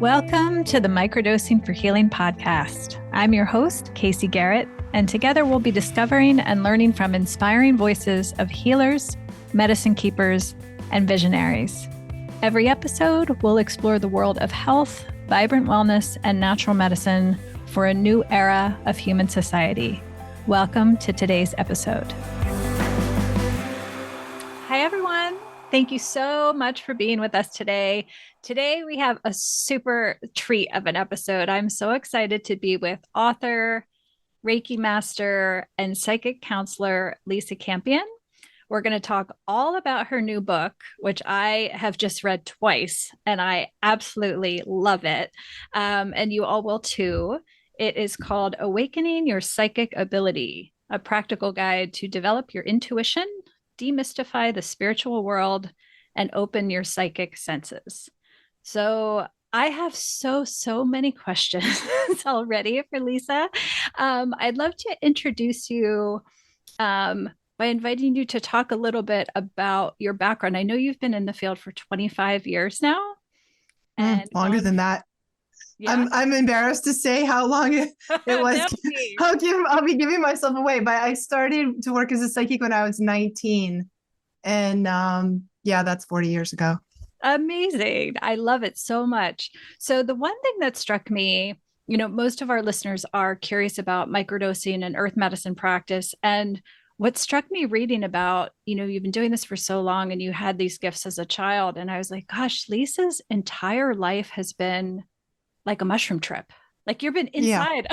Welcome to the Microdosing for Healing podcast. I'm your host, Casey Garrett, and together we'll be discovering and learning from inspiring voices of healers, medicine keepers, and visionaries. Every episode, we'll explore the world of health, vibrant wellness, and natural medicine for a new era of human society. Welcome to today's episode. Hi, everyone. Thank you so much for being with us today. Today, we have a super treat of an episode. I'm so excited to be with author, Reiki Master, and psychic counselor, Lisa Campion. We're going to talk all about her new book, which I have just read twice, and I absolutely love it. And you all will too. It is called Awakening Your Psychic Ability, a practical guide to develop your intuition, demystify the spiritual world, and open your psychic senses. So I have so many questions already for Lisa. I'd love to introduce you by inviting you to talk a little bit about your background. I know you've been in the field for 25 years now. And longer than that. Yeah. I'm embarrassed to say how long it was. I'll be giving myself away, but I started to work as a psychic when I was 19. And that's 40 years ago. Amazing. I love it so much. So the one thing that struck me, most of our listeners are curious about microdosing and earth medicine practice. And what struck me reading about, you've been doing this for so long and you had these gifts as a child. And I was like, gosh, Lisa's entire life has been like a mushroom trip. Like you've been inside,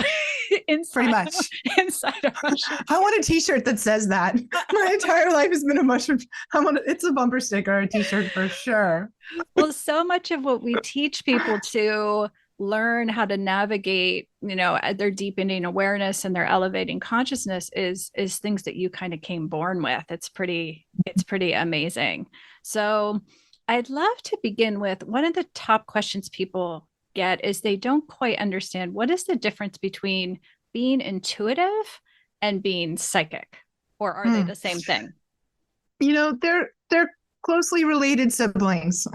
pretty much inside a mushroom. I want a t-shirt that says that. My entire life has been a mushroom. It's a bumper sticker or a t-shirt for sure. Well, so much of what we teach people to learn how to navigate, their deepening awareness and their elevating consciousness is things that you kind of came born with. It's pretty amazing. So I'd love to begin with one of the top questions people get is they don't quite understand what is the difference between being intuitive and being psychic, or are they the same thing? They're closely related siblings.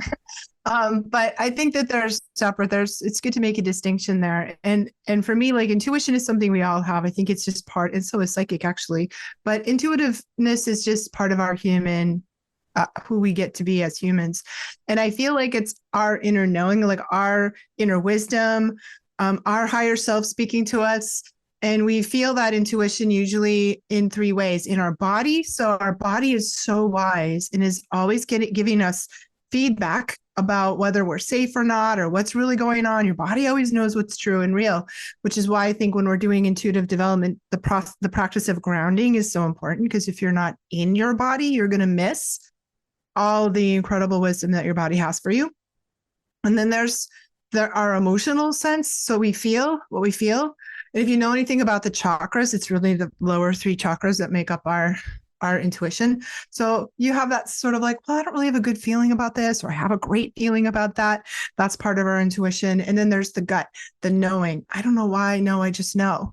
But I think that they're separate. It's good to make a distinction there. And for me, like intuition is something we all have. I think it's just part, and so is psychic actually, but intuitiveness is just part of our human who we get to be as humans. And I feel like it's our inner knowing, like our inner wisdom, our higher self speaking to us. And we feel that intuition usually in three ways: in our body. So our body is so wise and is always giving us feedback about whether we're safe or not, or what's really going on. Your body always knows what's true and real, which is why I think when we're doing intuitive development, the practice of grounding is so important, because if you're not in your body, you're going to miss all the incredible wisdom that your body has for you. And then there's our emotional sense. So we feel what we feel. And if you know anything about the chakras, it's really the lower three chakras that make up our intuition. So you have that sort of like, well, I don't really have a good feeling about this, or I have a great feeling about that. That's part of our intuition. And then there's the gut, the knowing. I don't know why I know, I just know.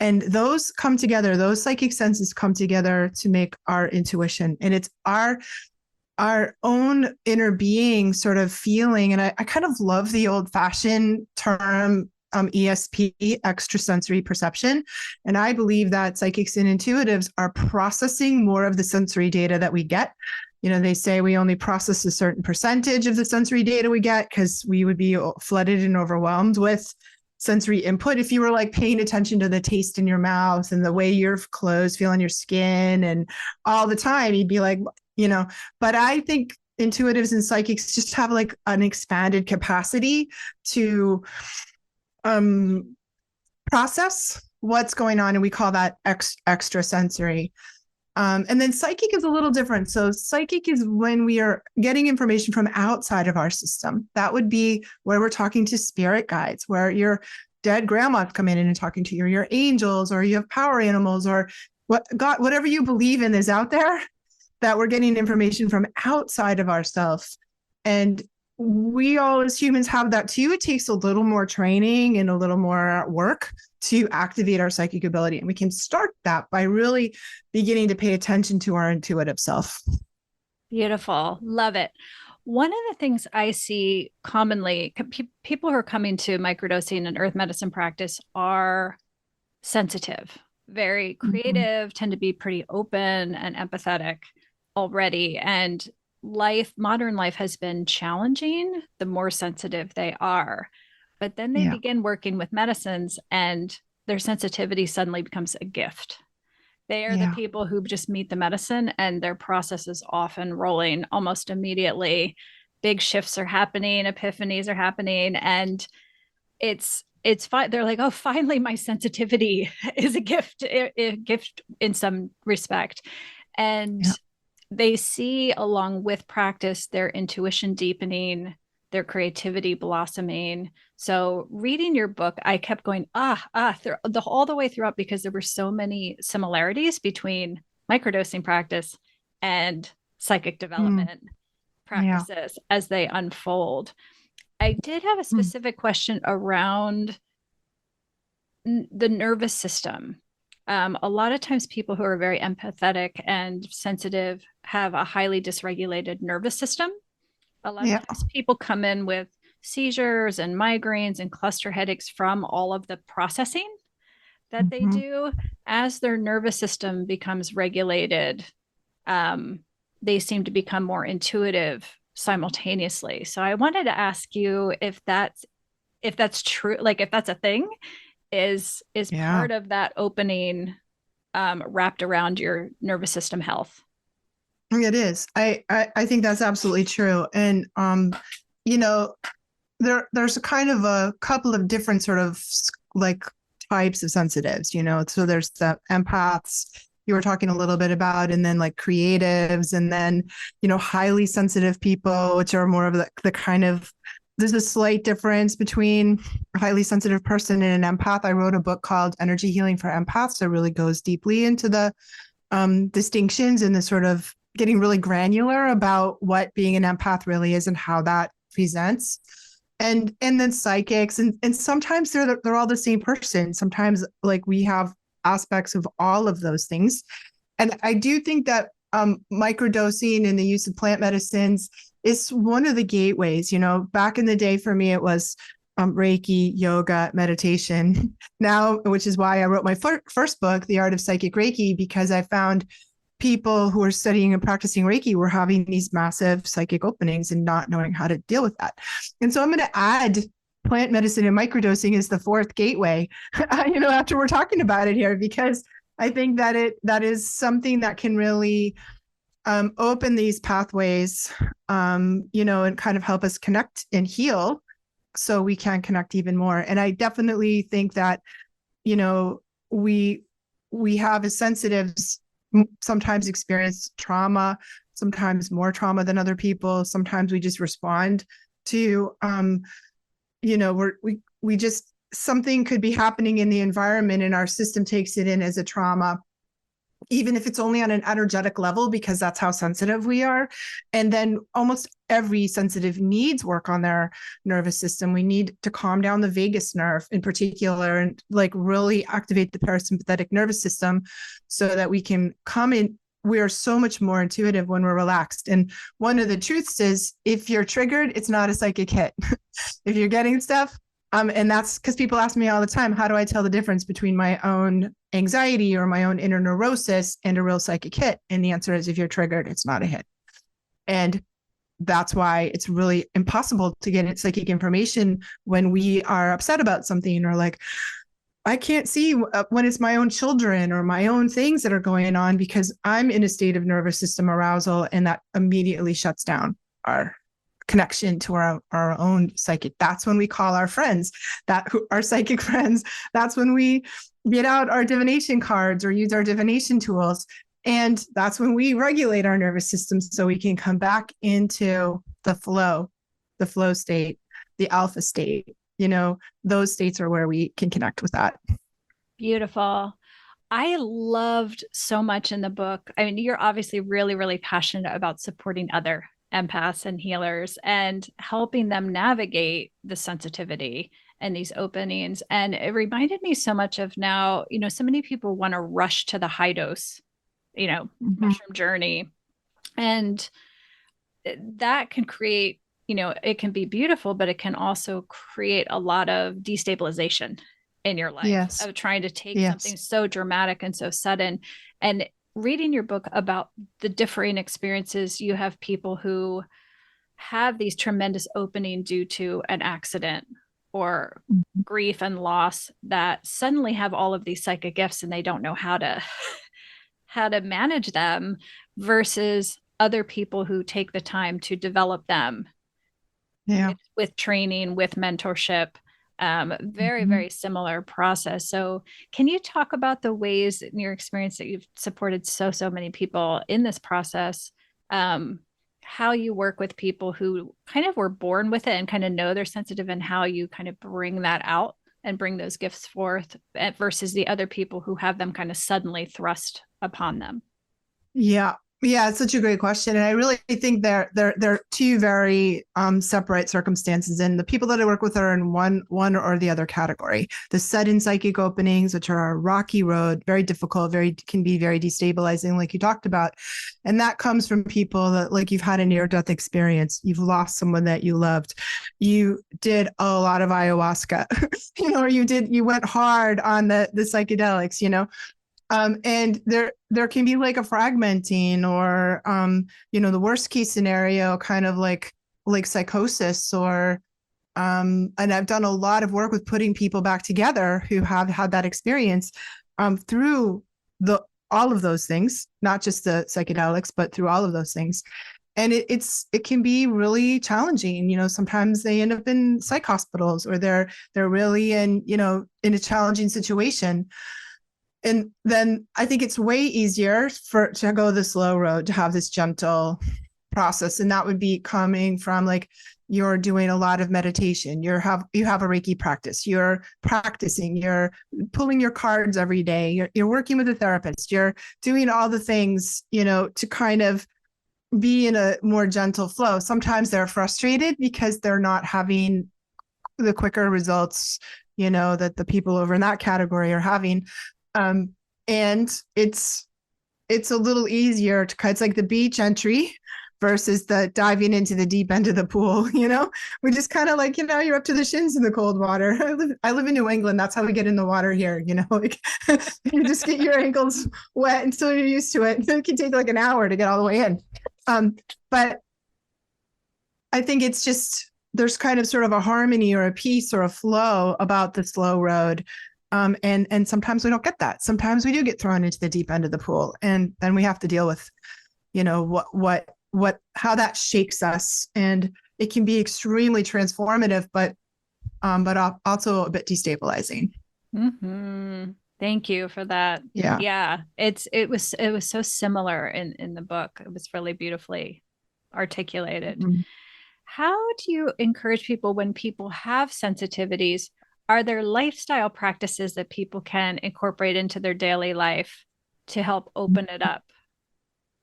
And those come together, those psychic senses come together to make our intuition. And it's our own inner being sort of feeling. And I kind of love the old fashioned term ESP, extrasensory perception. And I believe that psychics and intuitives are processing more of the sensory data that we get. They say we only process a certain percentage of the sensory data we get because we would be flooded and overwhelmed with sensory input if you were like paying attention to the taste in your mouth and the way your clothes feel on your skin and all the time. You'd be like, but I think intuitives and psychics just have like an expanded capacity to process what's going on. And we call that extrasensory. And then psychic is a little different. So psychic is when we are getting information from outside of our system. That would be where we're talking to spirit guides, where your dead grandmas come in and talking to you, or your angels, or you have power animals, or whatever you believe in is out there, that we're getting information from outside of ourselves. And we all as humans have that too. It takes a little more training and a little more work to activate our psychic ability. And we can start that by really beginning to pay attention to our intuitive self. Beautiful. Love it. One of the things I see commonly, people who are coming to microdosing and earth medicine practice are sensitive, very Mhm. creative, tend to be pretty open and empathetic already. And modern life has been challenging the more sensitive they are. But then they Yeah. begin working with medicines and their sensitivity suddenly becomes a gift. They are the Yeah. people who just meet the medicine and their process is often rolling almost immediately. Big shifts are happening, epiphanies are happening, and it's fine. They're like, oh, finally, my sensitivity is a gift in some respect, and Yeah. they see along with practice their intuition deepening, their creativity blossoming. So reading your book, I kept going all the way throughout because there were so many similarities between microdosing practice and psychic Mm. development Yeah. practices as they unfold. I did have a Mm. specific question around the nervous system. A lot of times, people who are very empathetic and sensitive have a highly dysregulated nervous system. A lot of Yeah. times, people come in with seizures and migraines and cluster headaches from all of the processing that they Mhm. do. As their nervous system becomes regulated, um, they seem to become more intuitive simultaneously. So I wanted to ask you if that's true, like if that's a thing, is Yeah. part of that opening wrapped around your nervous system health. It is. I think that's absolutely true. And you know, there's a kind of a couple of different sort of like types of sensitives, you know. So there's the empaths you were talking a little bit about, and then like creatives, and then, you know, highly sensitive people, which are more of the kind of, there's a slight difference between a highly sensitive person and an empath. I wrote a book called Energy Healing for Empaths that really goes deeply into the distinctions and the sort of getting really granular about what being an empath really is and how that presents. And then psychics, and sometimes they're all the same person. Sometimes like we have aspects of all of those things. And I do think that microdosing and the use of plant medicines is one of the gateways. You know, back in the day for me, it was Reiki, yoga, meditation. Now, which is why I wrote my first book, The Art of Psychic Reiki, because I found people who are studying and practicing Reiki were having these massive psychic openings and not knowing how to deal with that. And so I'm going to add plant medicine and microdosing as the fourth gateway, you know, after we're talking about it here, because I think that is something that can really open these pathways, you know, and kind of help us connect and heal so we can connect even more. And I definitely think that, you know, we have as sensitives sometimes experience trauma, sometimes more trauma than other people. Sometimes we just respond to, you know, we just, something could be happening in the environment and our system takes it in as a trauma, even if it's only on an energetic level, because that's how sensitive we are. And then almost every sensitive needs work on their nervous system. We need to calm down the vagus nerve in particular and like really activate the parasympathetic nervous system so that we can come in. We are so much more intuitive when we're relaxed. And one of the truths is if you're triggered, it's not a psychic hit. If you're getting stuff, and that's because people ask me all the time, how do I tell the difference between my own anxiety or my own inner neurosis and a real psychic hit? And the answer is if you're triggered, it's not a hit. And that's why it's really impossible to get psychic information when we are upset about something or like, I can't see when it's my own children or my own things that are going on because I'm in a state of nervous system arousal and that immediately shuts down our connection to our own psychic. That's when we call our friends, that our psychic friends. That's when we get out our divination cards or use our divination tools. And that's when we regulate our nervous system so we can come back into the flow state, the alpha state. You know, those states are where we can connect with that. Beautiful. I loved so much in the book. I mean, you're obviously really, really passionate about supporting other empaths and healers and helping them navigate the sensitivity and these openings. And it reminded me so much of now, you know, so many people want to rush to the high dose, you know, Mm-hmm. mushroom journey. And that can create, it can be beautiful, but it can also create a lot of destabilization in your life Yes. of trying to take Yes. something so dramatic and so sudden. And reading your book about the differing experiences, you have people who have these tremendous opening due to an accident or Mhm. grief and loss that suddenly have all of these psychic gifts and they don't know how to manage them, versus other people who take the time to develop them Yeah. with training, with mentorship. Very, Mhm. very similar process. So, can you talk about the ways in your experience that you've supported so many people in this process? Um, how you work with people who kind of were born with it and kind of know they're sensitive, and how you kind of bring that out and bring those gifts forth versus the other people who have them kind of suddenly thrust upon them. Yeah. Yeah, it's such a great question. And I really think they're two very separate circumstances. And the people that I work with are in one or the other category. The sudden psychic openings, which are a rocky road, very difficult, can be very destabilizing, like you talked about. And that comes from people that, like, you've had a near-death experience, you've lost someone that you loved, you did a lot of ayahuasca, or you went hard on the psychedelics, and there can be like a fragmenting, or the worst case scenario, kind of like psychosis, or and I've done a lot of work with putting people back together who have had that experience through the all of those things, not just the psychedelics, but through all of those things. And it can be really challenging. Sometimes they end up in psych hospitals, or they're really in a challenging situation. And then I think it's way easier to go the slow road, to have this gentle process. And that would be coming from, like, you're doing a lot of meditation, you have a Reiki practice, you're practicing, you're pulling your cards every day, you're working with a therapist, you're doing all the things, to kind of be in a more gentle flow. Sometimes they're frustrated because they're not having the quicker results, that the people over in that category are having. Um, and it's a little easier to, it's like the beach entry versus the diving into the deep end of the pool. We just kind of, like, you're up to the shins in the cold water. I live in New England. That's how we get in the water here. Like, you just get your ankles wet until you're used to it. It can take like an hour to get all the way in. But I think it's just, there's kind of sort of a harmony or a peace or a flow about the slow road. And sometimes we don't get that. Sometimes we do get thrown into the deep end of the pool, and then we have to deal with, how that shakes us. And it can be extremely transformative, but also a bit destabilizing. Mm-hmm. Thank you for that. Yeah. Yeah, it was so similar in the book. It was really beautifully articulated. Mhm. How do you encourage people when people have sensitivities? Are there lifestyle practices that people can incorporate into their daily life to help open it up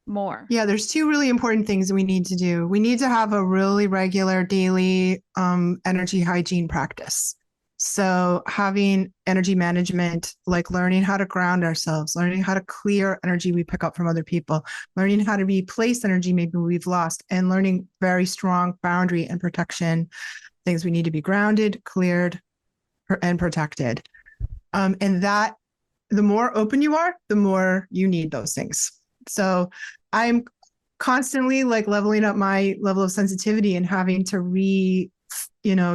more? Yeah, there's two really important things we need to do. We need to have a really regular daily energy hygiene practice. So having energy management, like learning how to ground ourselves, learning how to clear energy we pick up from other people, learning how to replace energy maybe we've lost, and learning very strong boundary and protection things. We need to be grounded, cleared, and protected. And that, the more open you are, the more you need those things. So I'm constantly, like, leveling up my level of sensitivity and having to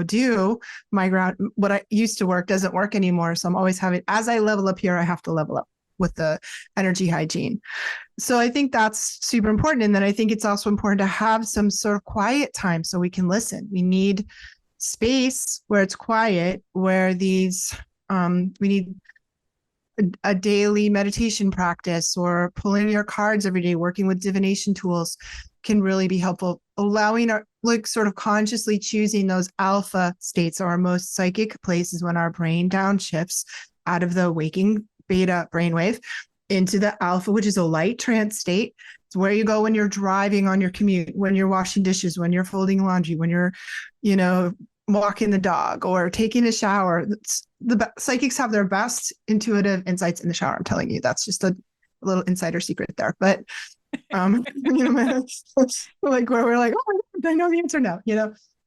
do my ground. What I used to work doesn't work anymore. So I'm always having, as I level up here, I have to level up with the energy hygiene. So I think that's super important. And then I think it's also important to have some sort of quiet time so we can listen. We need space where it's quiet, where we need a daily meditation practice, or pulling your cards every day, working with divination tools can really be helpful. Allowing our, like, sort of consciously choosing those alpha states, or our most psychic places, when our brain downshifts out of the waking beta brainwave into the alpha, which is a light trance state. It's where you go when you're driving on your commute, when you're washing dishes, when you're folding laundry, when you're, walking the dog or taking a shower. Psychics have their best intuitive insights in the shower. I'm telling you, that's just a little insider secret there. But like where we're like, oh, I know the answer now,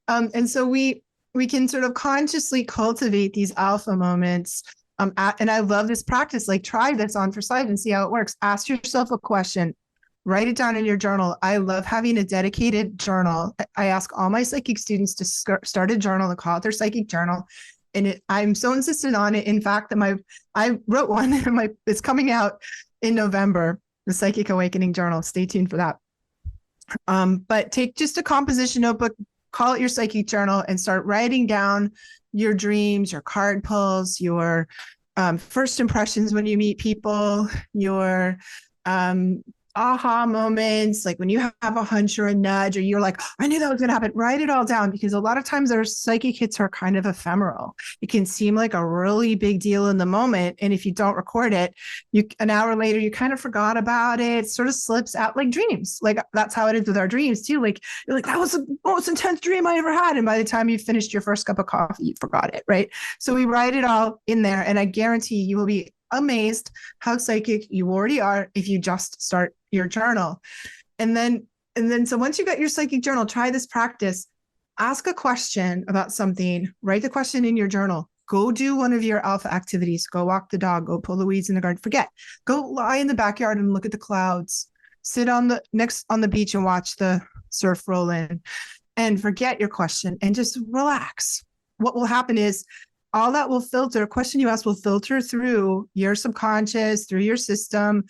and so we can sort of consciously cultivate these alpha moments. And I love this practice. Like, try this on for sight and see how it works. Ask yourself a question. Write it down in your journal. I love having a dedicated journal. I ask all my psychic students to start a journal and call it their psychic journal. And I'm so insistent on it. In fact, that I wrote one. And it's coming out in November. The Psychic Awakening Journal. Stay tuned for that. But take just a composition notebook, call it your psychic journal, and start writing down your dreams, your card pulls, your first impressions when you meet people, your aha moments, like when you have a hunch or a nudge, or you're like, I knew that was going to happen. Write it all down, because a lot of times our psychic hits are kind of ephemeral. It can seem like a really big deal in the moment, and if you don't record it, an hour later you kind of forgot about it. It sort of slips out, like dreams. Like, that's how it is with our dreams too. Like, you're like, that was the most intense dream I ever had, and by the time you finished your first cup of coffee, you forgot it, right? So we write it all in there, and I guarantee you will be amazed how psychic you already are if you just start your journal. And then so once you got your psychic journal, try this practice. Ask a question about something, write the question in your journal, go do one of your alpha activities, go walk the dog, go pull the weeds in the garden, forget, go lie in the backyard and look at the clouds, sit on the beach and watch the surf roll in, and forget your question and just relax. What will happen is all that will filter, question you ask will filter through your subconscious, through your system,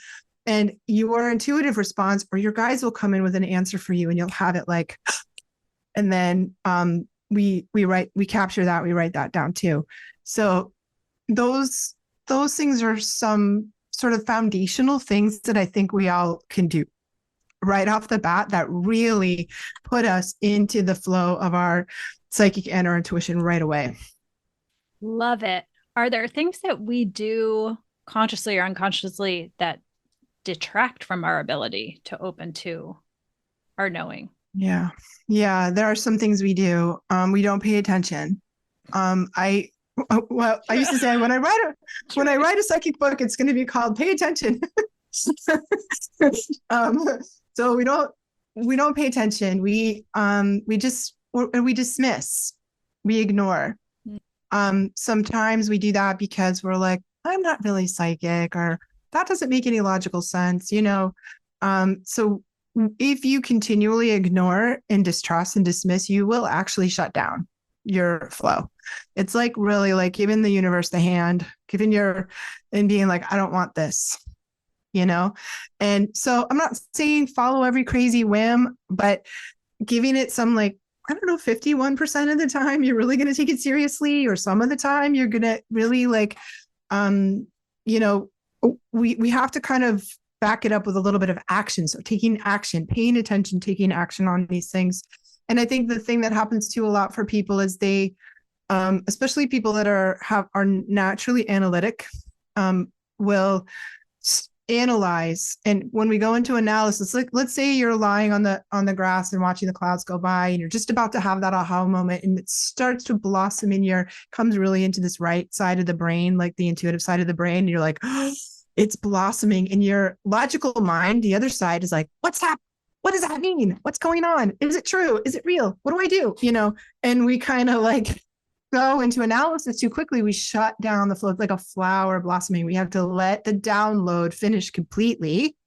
and your intuitive response, or your guides will come in with an answer for you, and you'll have it like, and then we capture that, we write that down too. So those things are some sort of foundational things that I think we all can do right off the bat that really put us into the flow of our psychic and our intuition right away. Love it. Are there things that we do consciously or unconsciously that detract from our ability to open to our knowing? Yeah. There are some things we do. We don't pay attention. I used to say, when I write a psychic book, it's going to be called "Pay Attention." So we don't pay attention. We dismiss, we ignore. Sometimes we do that because we're like, I'm not really psychic, or that doesn't make any logical sense, so if you continually ignore and distrust and dismiss, you will actually shut down your flow. It's like, really, like giving the universe the hand, and being like, I don't want this, and so I'm not saying follow every crazy whim, but giving it some, like, I don't know, 51% of the time you're really going to take it seriously, or some of the time you're going to really, like, we have to kind of back it up with a little bit of action. So taking action, paying attention, taking action on these things. And I think the thing that happens too a lot for people is they, especially people that are naturally analytic, will analyze. And when we go into analysis, like, let's say you're lying on the grass and watching the clouds go by, and you're just about to have that aha moment, and it starts to blossom comes really into this right side of the brain, like the intuitive side of the brain. And you're like, oh, it's blossoming. In your logical mind, the other side is like, what's happening? What does that mean? What's going on? Is it true? Is it real? What do I do? And we kind of like go into analysis too quickly. We shut down the flow. It's like a flower blossoming. We have to let the download finish completely.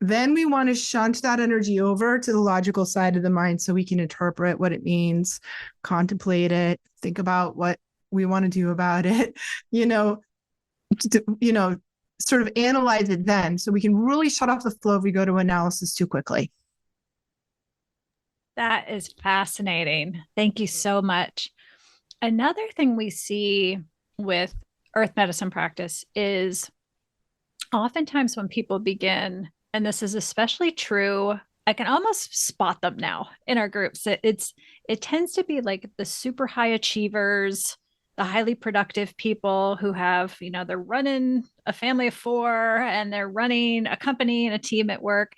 Then we want to shunt that energy over to the logical side of the mind so we can interpret what it means, contemplate it, think about what we want to do about it, sort of analyze it then, so we can really shut off the flow if we go to analysis too quickly. That is fascinating. Thank you so much. Another thing we see with earth medicine practice is oftentimes when people begin, and this is especially true, I can almost spot them now in our groups. It tends to be like the super high achievers, the highly productive people who have, they're running a family of 4 and they're running a company and a team at work,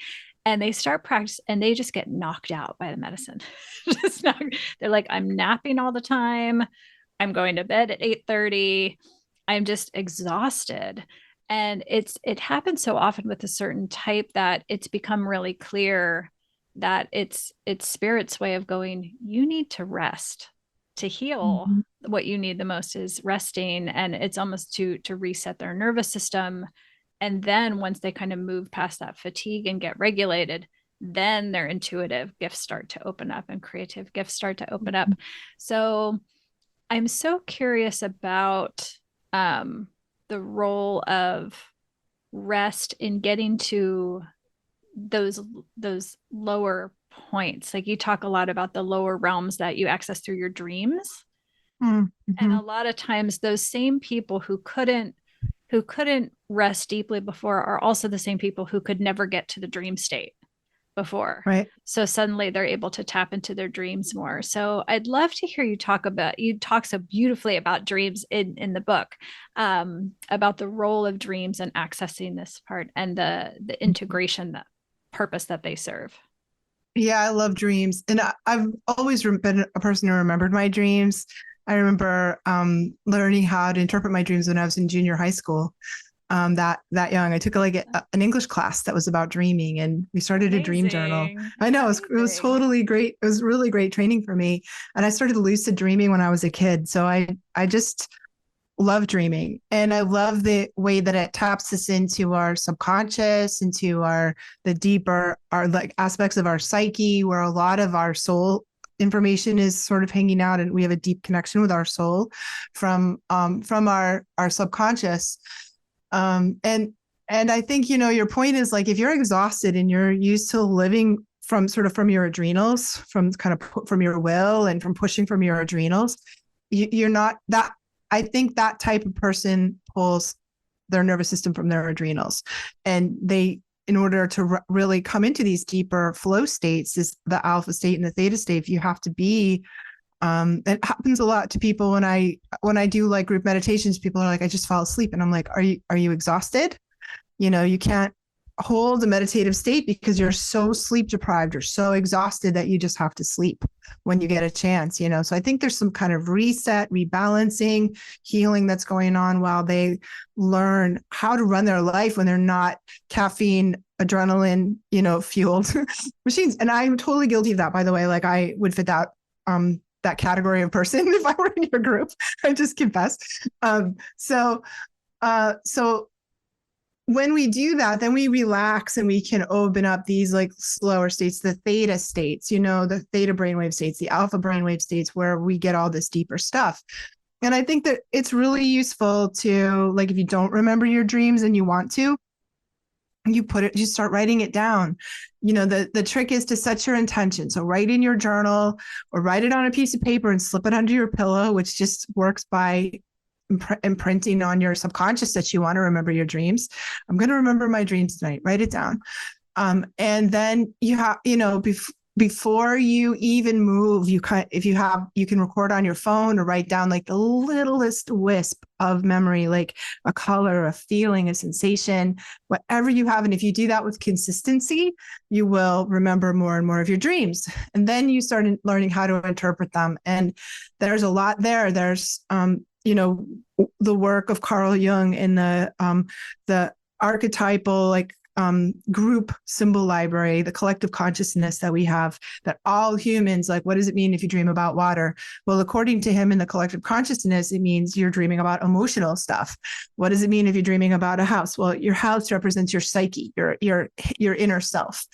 and they start practice and they just get knocked out by the medicine. They're like, I'm napping all the time. I'm going to bed at 8:30. I'm just exhausted. And it happens so often with a certain type that it's become really clear that it's spirit's way of going, you need to rest to heal. Mhm. What you need the most is resting, and it's almost to reset their nervous system. And then once they kind of move past that fatigue and get regulated, then their intuitive gifts start to open up and creative gifts start to open up. So I'm so curious about um, the role of rest in getting to those those lower points. Like you talk a lot about the lower realms that you access through your dreams. And a Mm-hmm. lot of times those same people who couldn't rest deeply before are also the same people who could never get to the dream state before. Right. So suddenly they're able to tap into their dreams more. So I'd love to hear you talk so beautifully about dreams in the book, about the role of dreams and accessing this part and the integration, the purpose that they serve. Yeah, I love dreams. And I've always been a person who remembered my dreams. I remember learning how to interpret my dreams when I was in junior high school. That young, I took an English class that was about dreaming, and we started a dream journal. Amazing. I know it was Amazing. totally great. It was really great training for me. And I started lucid dreaming when I was a kid. So I just love dreaming, and I love the way that it taps us into our subconscious, into the deeper our like aspects of our psyche, where a lot of our soul information is sort of hanging out, and we have a deep connection with our soul from our subconscious. And I think, your point is, like, if you're exhausted and you're used to living from your adrenals, from kind of from your will and from pushing from your adrenals, you're not that. I think that type of person pulls their nervous system from their adrenals, and in order to really come into these deeper flow states, is the alpha state and the theta state. You have to be. It happens a lot to people when I do like group meditations. People are like, I just fall asleep, and I'm like, are you exhausted? You can't hold a meditative state because you're so sleep deprived or so exhausted that you just have to sleep when you get a chance. So I think there's some kind of reset, rebalancing, healing that's going on while they learn how to run their life when they're not caffeine, adrenaline, fueled machines. And I'm totally guilty of that, by the way. Like, I would fit that category of person if I were in your group. I just confess. So when we do that, then we relax and we can open up these like slower states, the theta states, the theta brainwave states, the alpha brainwave states, where we get all this deeper stuff. And I think that it's really useful to, like, if you don't remember your dreams and you want to, you start writing it down. The trick is to set your intention. So write in your journal or write it on a piece of paper and slip it under your pillow, which just works by imprinting on your subconscious that you want to remember your dreams. I'm going to remember my dreams tonight. Write it down. And then you have, before you even move, you can record on your phone or write down like the littlest wisp of memory, like a color, a feeling, a sensation, whatever you have. And if you do that with consistency, you will remember more and more of your dreams. And then you start learning how to interpret them. And there's a lot there. There's, the work of Carl Jung in the archetypal, like, group symbol library, the collective consciousness that we have, that all humans, like, what does it mean if you dream about water? Well, according to him, in the collective consciousness, it means you're dreaming about emotional stuff. What does it mean if you're dreaming about a house? Well, your house represents your psyche, your inner self.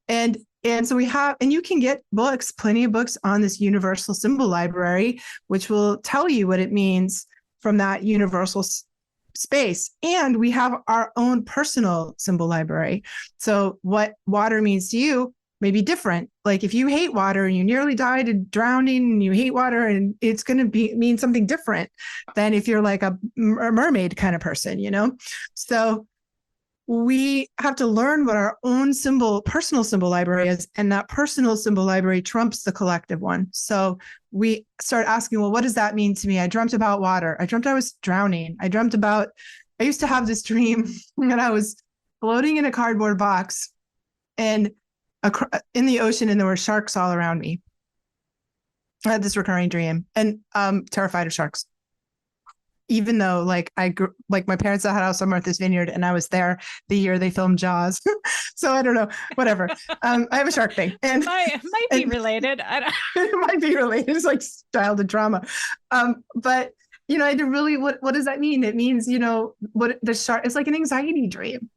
And so we have, and you can get books, plenty of books on this universal symbol library, which will tell you what it means from that universal space. And we have our own personal symbol library. So what water means to you may be different. Like, if you hate water and you nearly died of drowning and you hate water, and it's going to mean something different than if you're like a mermaid kind of person, So we have to learn what our own personal symbol library is, and that personal symbol library trumps the collective one. So we start asking, well, what does that mean to me? I dreamt about water. I dreamt I was drowning. I used to have this dream that I was floating in a cardboard box and in the ocean, and there were sharks all around me. I had this recurring dream, and terrified of sharks. even though like I grew, like my parents had a house on Martha's Vineyard and I was there the year they filmed Jaws. So I don't know, whatever. I have a shark thing and, Might be and related. I don't... it might be related. It's like childhood drama. But you know, I did really, what does that mean? It means, you know, what the shark, it's like an anxiety dream.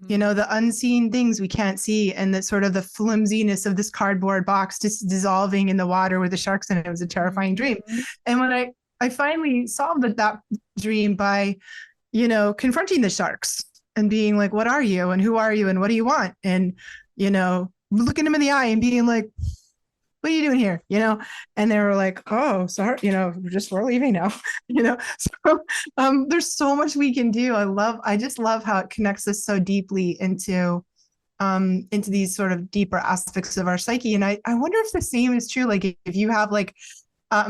You know, the unseen things we can't see, and the sort of the flimsiness of this cardboard box just dissolving in the water with the sharks in it. It was a terrifying dream. And when I finally solved that dream by, you know, confronting the sharks and being like, what are you and who are you and what do you want? And, you know, looking them in the eye and being like, what are you doing here? You know, and they were like, oh, sorry, you know, we're leaving now, you know. So there's so much we can do. I just love how it connects us so deeply into these sort of deeper aspects of our psyche. And I wonder if the same is true. Like if you have like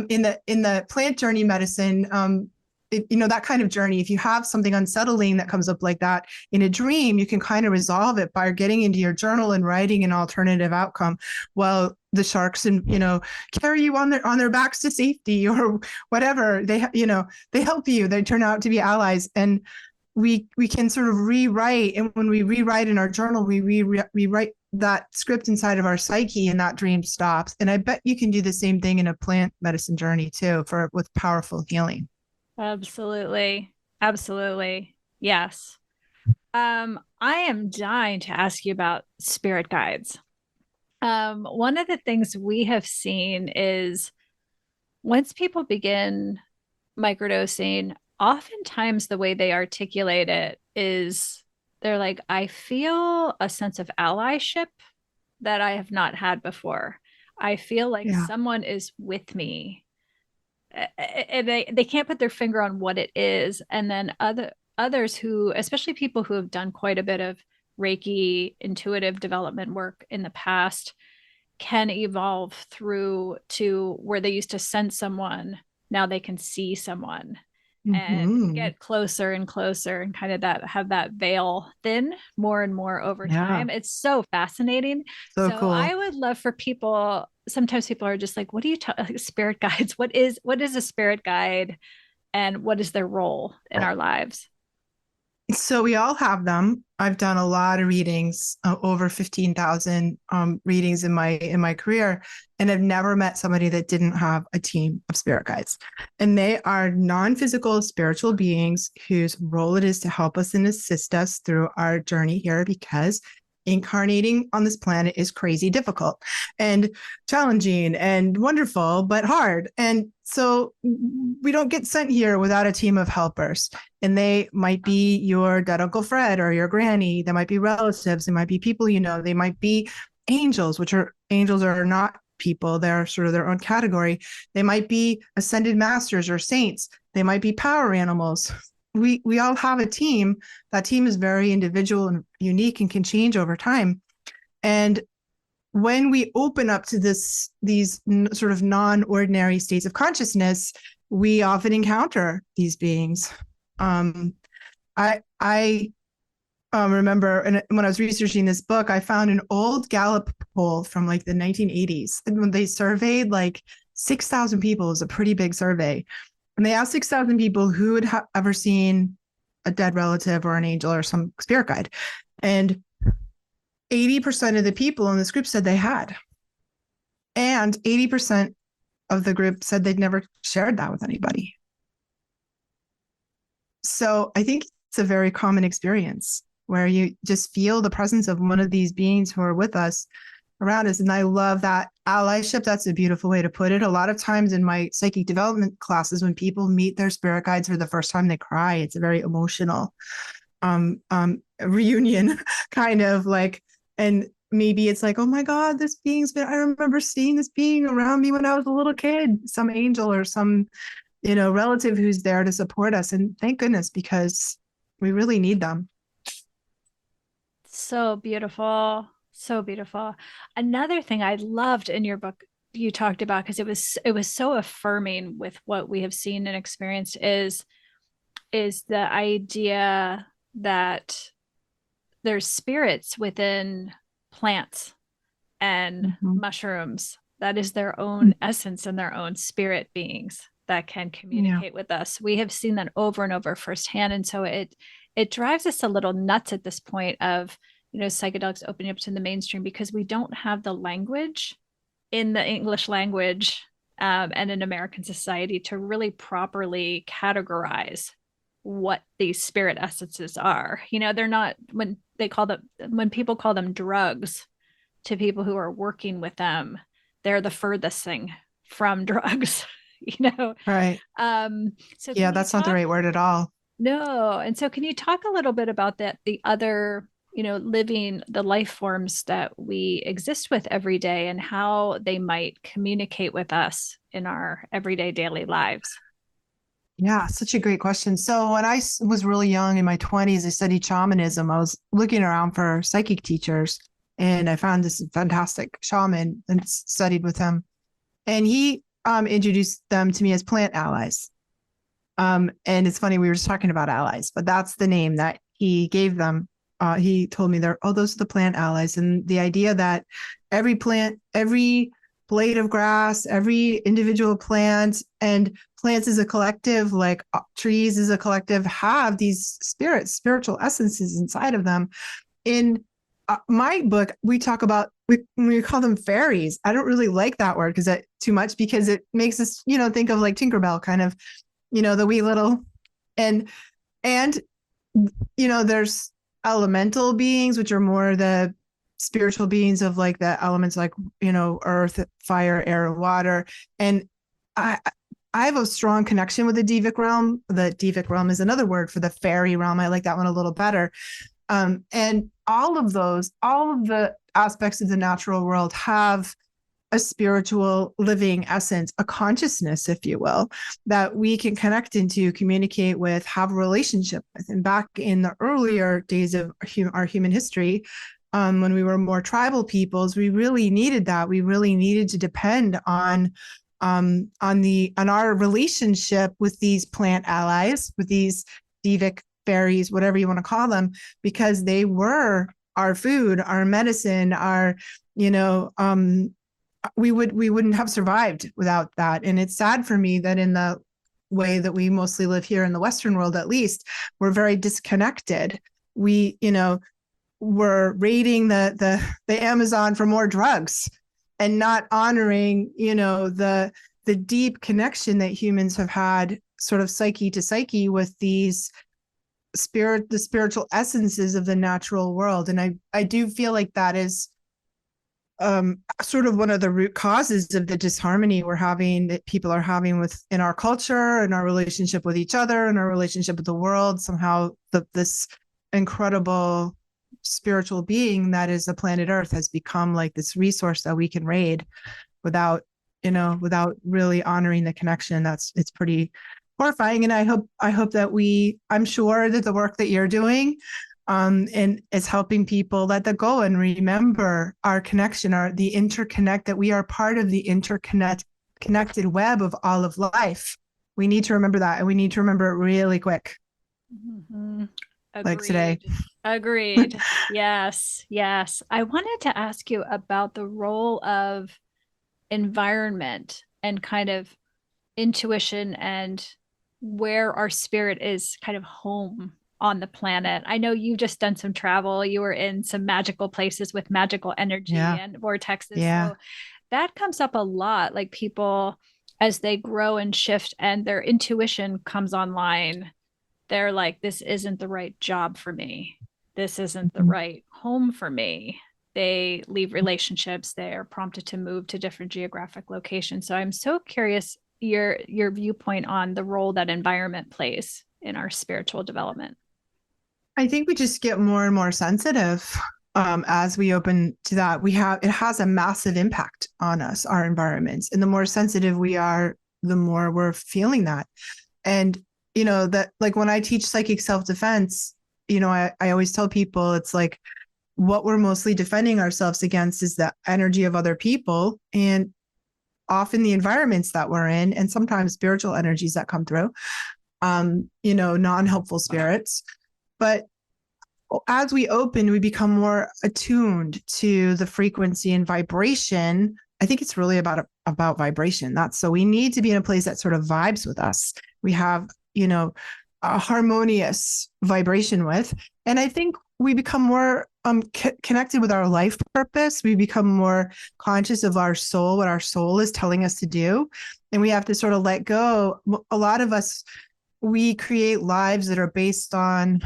in the plant journey medicine, you know, that kind of journey, if you have something unsettling that comes up like that in a dream, you can kind of resolve it by getting into your journal and writing an alternative outcome. Well, the sharks and, you know, carry you on their backs to safety or whatever. They, you know, they help you. They turn out to be allies. And we can sort of rewrite. And when we rewrite in our journal, we rewrite that script inside of our psyche and that dream stops. And I bet you can do the same thing in a plant medicine journey too, with powerful healing. Absolutely. Absolutely. Yes. I am dying to ask you about spirit guides. One of the things we have seen is once people begin microdosing, oftentimes the way they articulate it is they're like, I feel a sense of allyship that I have not had before. I feel like someone is with me. And they can't put their finger on what it is. And then others who, especially people who have done quite a bit of Reiki intuitive development work in the past, can evolve through to where they used to sense someone, now they can see someone and get closer and closer and kind of have that veil thin more and more over time. It's so fascinating. So cool. I would love for people, sometimes people are just like, what do you spirit guides? What is a spirit guide and what is their role in our lives? So we all have them. I've done a lot of readings, over 15,000 readings in my career, and I've never met somebody that didn't have a team of spirit guides. And they are non-physical spiritual beings whose role it is to help us and assist us through our journey here, because incarnating on this planet is crazy difficult and challenging and wonderful, but hard. And so we don't get sent here without a team of helpers. And they might be your dead Uncle Fred or your granny. They might be relatives. They might be people you know. They might be angels, angels are not people. They're sort of their own category. They might be ascended masters or saints. They might be power animals. We all have a team. That team is very individual and unique and can change over time. And when we open up to these sort of non-ordinary states of consciousness, we often encounter these beings. I remember when I was researching this book, I found an old Gallup poll from like the 1980s. And when they surveyed like 6,000 people, it was a pretty big survey. And they asked 6,000 people who had ever seen a dead relative or an angel or some spirit guide. And 80% of the people in this group said they had. And 80% of the group said they'd never shared that with anybody. So I think it's a very common experience where you just feel the presence of one of these beings who are with us around us. And I love that allyship. That's a beautiful way to put it. A lot of times in my psychic development classes, when people meet their spirit guides for the first time, they cry. It's a very emotional reunion kind of like, and maybe it's like, oh my God, I remember seeing this being around me when I was a little kid, some angel or some, you know, relative who's there to support us. And thank goodness, because we really need them. So beautiful. So beautiful. Another thing I loved in your book you talked about, because it was so affirming with what we have seen and experienced, is the idea that there's spirits within plants and mushrooms that is their own essence and their own spirit beings. that can Yeah. communicate with us. We have seen that over and over firsthand. And so it drives us a little nuts at this point of, psychedelics opening up to the mainstream because we don't have the language in the English language and in American society to really properly categorize what these spirit essences are. They're not, when people call them drugs to people who are working with them, they're the furthest thing from drugs. Right. So Yeah, can you that's not the talk? right word at all. No. And so can you talk a little bit about that, the other, living the life forms that we exist with every day and how they might communicate with us in our everyday daily lives? Yeah, such a great question. So when I was really young in my 20s, I studied shamanism. I was looking around for psychic teachers and I found this fantastic shaman and studied with him. And he introduced them to me as plant allies. And it's funny, we were just talking about allies, but that's the name that he gave them. He told me those are the plant allies. And the idea that every plant, every blade of grass, every individual plant, and plants as a collective, like trees as a collective, have these spiritual essences inside of them. In my book, we talk about, we call them fairies. I don't really like that word too much because it makes us, think of like Tinkerbell kind of, the wee little, and, and, there's elemental beings, which are more the spiritual beings of like the elements like, earth, fire, air, water. And I have a strong connection with the Devic realm. The Devic realm is another word for the fairy realm. I like that one a little better. And all of the aspects of the natural world have a spiritual living essence, a consciousness, if you will, that we can connect into, communicate with, have a relationship with. And back in the earlier days of our human history, when we were more tribal peoples, we really needed that. We really needed to depend on our relationship with these plant allies, with these Devic fairies, whatever you want to call them, because they were our food, our medicine, we wouldn't have survived without that. And it's sad for me that in the way that we mostly live here in the Western world, at least, we're very disconnected. We, we're raiding the Amazon for more drugs and not honoring, the deep connection that humans have had sort of psyche to psyche with the spiritual essences of the natural world. And I do feel like that is sort of one of the root causes of the disharmony that people are having in our culture and our relationship with each other and our relationship with the world. Somehow this incredible spiritual being that is the planet Earth has become like this resource that we can raid without really honoring the connection. It's pretty horrifying. And I hope that I'm sure that the work that you're doing and it's helping people let that go and remember our connection, the interconnect, that we are part of the connected web of all of life. We need to remember that, and we need to remember it really quick. Mm-hmm. Like today. Agreed. Yes. Yes. I wanted to ask you about the role of environment and kind of intuition and where our spirit is kind of home on the planet. I know you've just done some travel. You were in some magical places with magical energy and vortexes. Yeah. So that comes up a lot. Like people, as they grow and shift and their intuition comes online, they're like, this isn't the right job for me. This isn't the right home for me. They leave relationships. They're prompted to move to different geographic locations. So I'm so curious your viewpoint on the role that environment plays in our spiritual development. I think we just get more and more sensitive as we open to that. It has a massive impact on us, our environments. And the more sensitive we are, the more we're feeling that. And, that like when I teach psychic self-defense, I always tell people it's like what we're mostly defending ourselves against is the energy of other people and often the environments that we're in, and sometimes spiritual energies that come through, non-helpful spirits. But as we open, we become more attuned to the frequency and vibration I think it's really about vibration. That's so we need to be in a place that sort of vibes with us. We have, a harmonious vibration with, and I think we become more connected with our life purpose. We become more conscious of our soul, what our soul is telling us to do, and we have to sort of let go. A lot of us, we create lives that are based on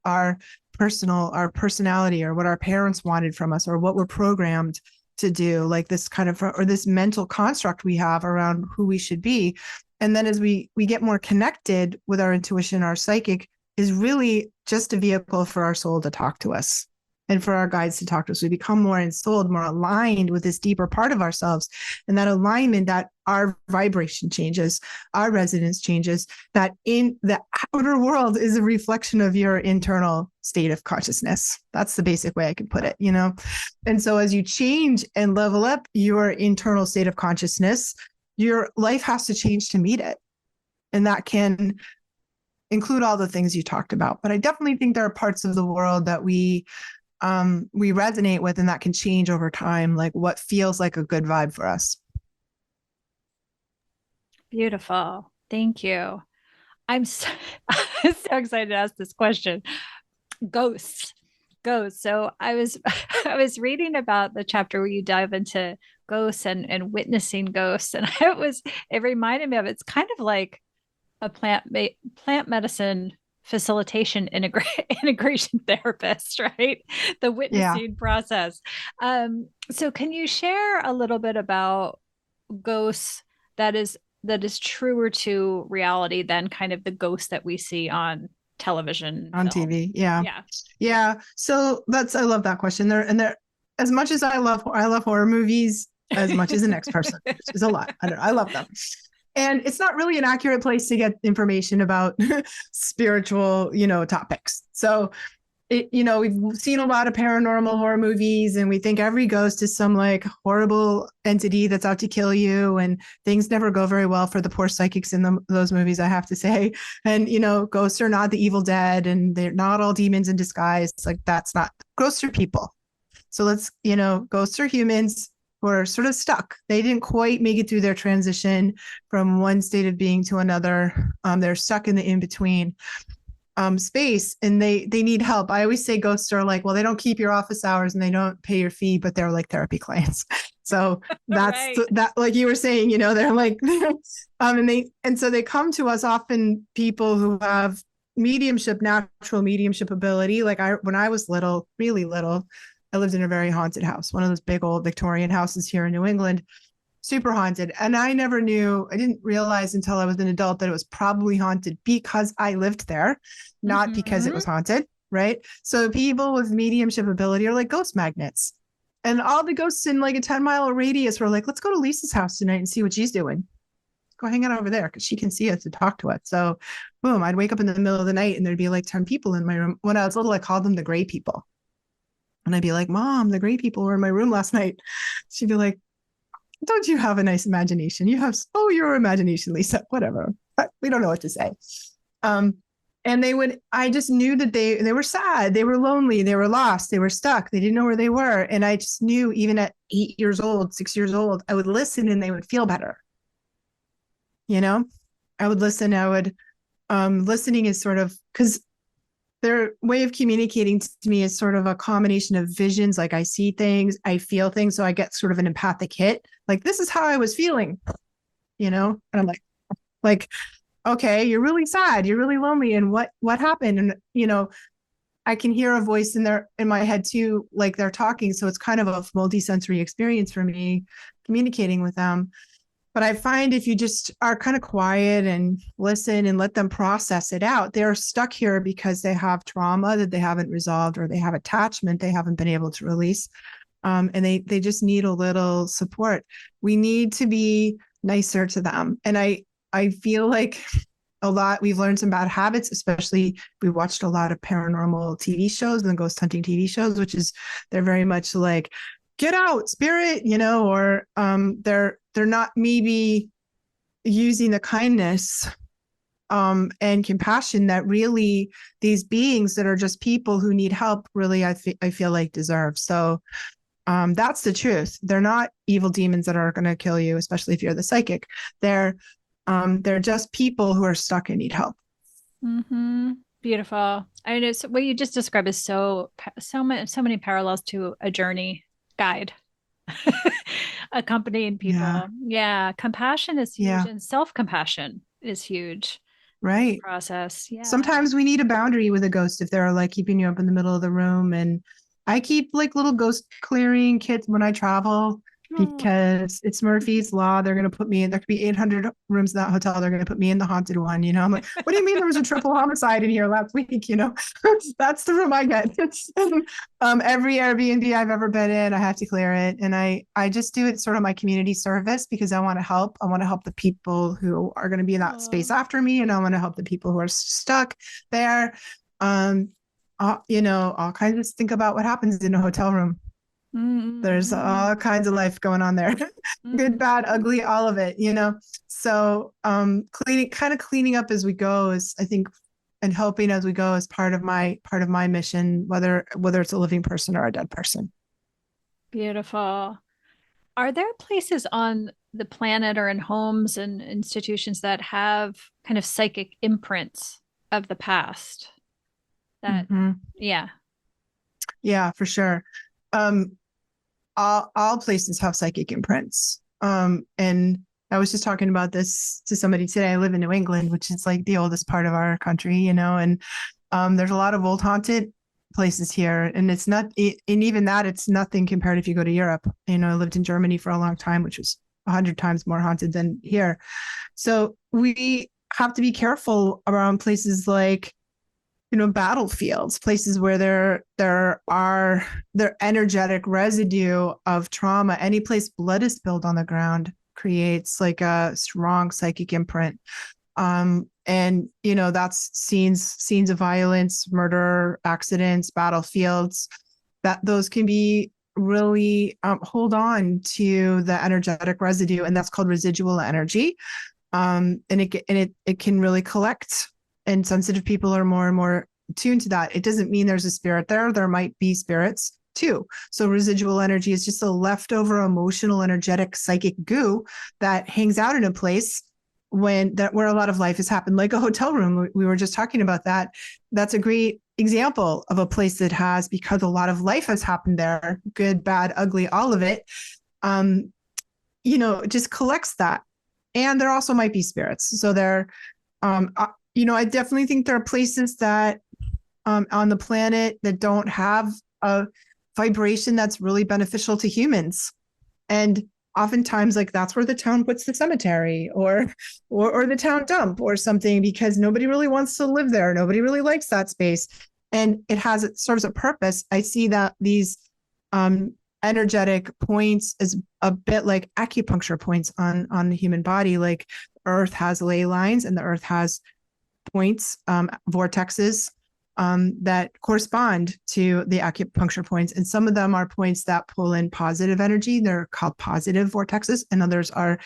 our personality, or what our parents wanted from us, or what we're programmed to do, like this kind of, or this mental construct we have around who we should be. And then as we get more connected with our intuition, our psychic is really just a vehicle for our soul to talk to us, and for our guides to talk to us. We become more ensouled, more aligned with this deeper part of ourselves. And that alignment, that our vibration changes, our resonance changes, that in the outer world is a reflection of your internal state of consciousness. That's the basic way I can put it, And so as you change and level up your internal state of consciousness, your life has to change to meet it. And that can include all the things you talked about. But I definitely think there are parts of the world that we resonate with, and that can change over time, like what feels like a good vibe for us. Beautiful. Thank you. I'm so, I'm so excited to ask this question. Ghosts. Ghosts. So I was I was reading about the chapter where you dive into ghosts and witnessing ghosts. And it reminded me of, it's kind of like a plant medicine facilitation integration therapist, right? The witnessing process. So can you share a little bit about ghosts that is truer to reality than kind of the ghosts that we see on television, on film? TV? Yeah. Yeah. Yeah. So I love that question. There, as much as I love horror movies, as much as the next person, which is a lot. I love them. And it's not really an accurate place to get information about spiritual, topics. So we've seen a lot of paranormal horror movies, and we think every ghost is some like horrible entity that's out to kill you, and things never go very well for the poor psychics in those movies, I have to say. And ghosts are not the evil dead, and they're not all demons in disguise. Like, that's not, ghosts are people. So ghosts are humans who are sort of stuck. They didn't quite make it through their transition from one state of being to another. They're stuck in the in-between space, and they need help. I always say ghosts are like, well, they don't keep your office hours and they don't pay your fee, but they're like therapy clients. So that's Right. that, like you were saying, they're like, and so they come to us, often people who have natural mediumship ability. Like when I was little, really little, I lived in a very haunted house, one of those big old Victorian houses here in New England, super haunted. And I didn't realize until I was an adult that it was probably haunted because I lived there, not because it was haunted, right? So people with mediumship ability are like ghost magnets. And all the ghosts in like a 10-mile radius were like, let's go to Lisa's house tonight and see what she's doing. Go hang out over there because she can see us and talk to us. So boom, I'd wake up in the middle of the night and there'd be like 10 people in my room. When I was little, I called them the gray people. And I'd be like, Mom, the gray people were in my room last night. She'd be like, don't you have a nice imagination? You have, your imagination, Lisa, whatever. We don't know what to say. And I just knew that they were sad. They were lonely. They were lost. They were stuck. They didn't know where they were. And I just knew, even at 8 years old, 6 years old, I would listen and they would feel better. I would listen. Listening is sort of, because their way of communicating to me is sort of a combination of visions. Like I see things, I feel things. So I get sort of an empathic hit. Like, this is how I was feeling, and I'm like, okay, you're really sad. You're really lonely. And what happened? And, I can hear a voice in my head too, like they're talking. So it's kind of a multi-sensory experience for me communicating with them. But I find if you just are kind of quiet and listen and let them process it out, they're stuck here because they have trauma that they haven't resolved, or they have attachment they haven't been able to release. And they just need a little support. We need to be nicer to them. And I feel like we've learned some bad habits, especially we watched a lot of paranormal TV shows and ghost hunting TV shows, which is, they're very much like, get out, spirit, or they're not maybe using the kindness and compassion that really these beings that are just people who need help really, I feel like deserve. So That's the truth. They're not evil demons that are going to kill you, especially if you're the psychic. They're just people who are stuck and need help. Mm-hmm. Beautiful. I know what you just described is so many parallels to a journey guide accompanying Yeah. people. Yeah, compassion is huge, Yeah. and self-compassion is huge in this Right. process. Yeah. Sometimes we need a boundary with a ghost if they're like keeping you up in the middle of the room. And I keep like little ghost clearing kits when I travel Oh. because it's Murphy's Law. They're going to put me in, there could be 800 rooms in that hotel. They're going to put me in the haunted one. I'm like, what do you mean there was a triple homicide in here last week? That's the room I get. Every Airbnb I've ever been in, I have to clear it. And I just do it sort of my community service because I want to help. I want to help the people who are going to be in that space Oh. after me. And I want to help the people who are stuck there. All kinds of think about what happens in a hotel room. There's Mm-hmm. all kinds of life going on there. Good, bad, Mm-hmm. ugly, all of it. So cleaning up as we go is, I think, and helping as we go is part of my mission, whether it's a living person or a dead person. Beautiful. Are there places on the planet or in homes and institutions that have kind of psychic imprints of the past? That, Mm-hmm. yeah. Yeah, for sure. Um, all places have psychic imprints. And I was just talking about this to somebody today. I live in New England, which is like the oldest part of our country, and there's a lot of old haunted places here, and it's not, and even that, it's nothing compared if you go to Europe. I lived in Germany for a long time, which was 100 times more haunted than here. So we have to be careful around places like battlefields, places where there energetic residue of trauma. Any place blood is spilled on the ground creates like a strong psychic imprint. And that's scenes of violence, murder, accidents, battlefields, that those can be really hold on to the energetic residue, and that's called residual energy. And it can really collect, and sensitive people are more and more tuned to that. It doesn't mean there's a spirit there. There might be spirits too. So residual energy is just a leftover emotional, energetic, psychic goo that hangs out in a place where a lot of life has happened, like a hotel room. We were just talking about that. That's a great example of a place that has, because a lot of life has happened there, good, bad, ugly, all of it. It just collects that. And there also might be spirits. So I definitely think there are places that on the planet that don't have a vibration that's really beneficial to humans. And oftentimes, like, that's where the town puts the cemetery or the town dump or something, because nobody really wants to live there. Nobody really likes that space. And it serves a purpose. I see that these energetic points is a bit like acupuncture points on the human body. Like, Earth has ley lines, and the Earth has points, vortexes, that correspond to the acupuncture points. And some of them are points that pull in positive energy. They're called positive vortexes, and others are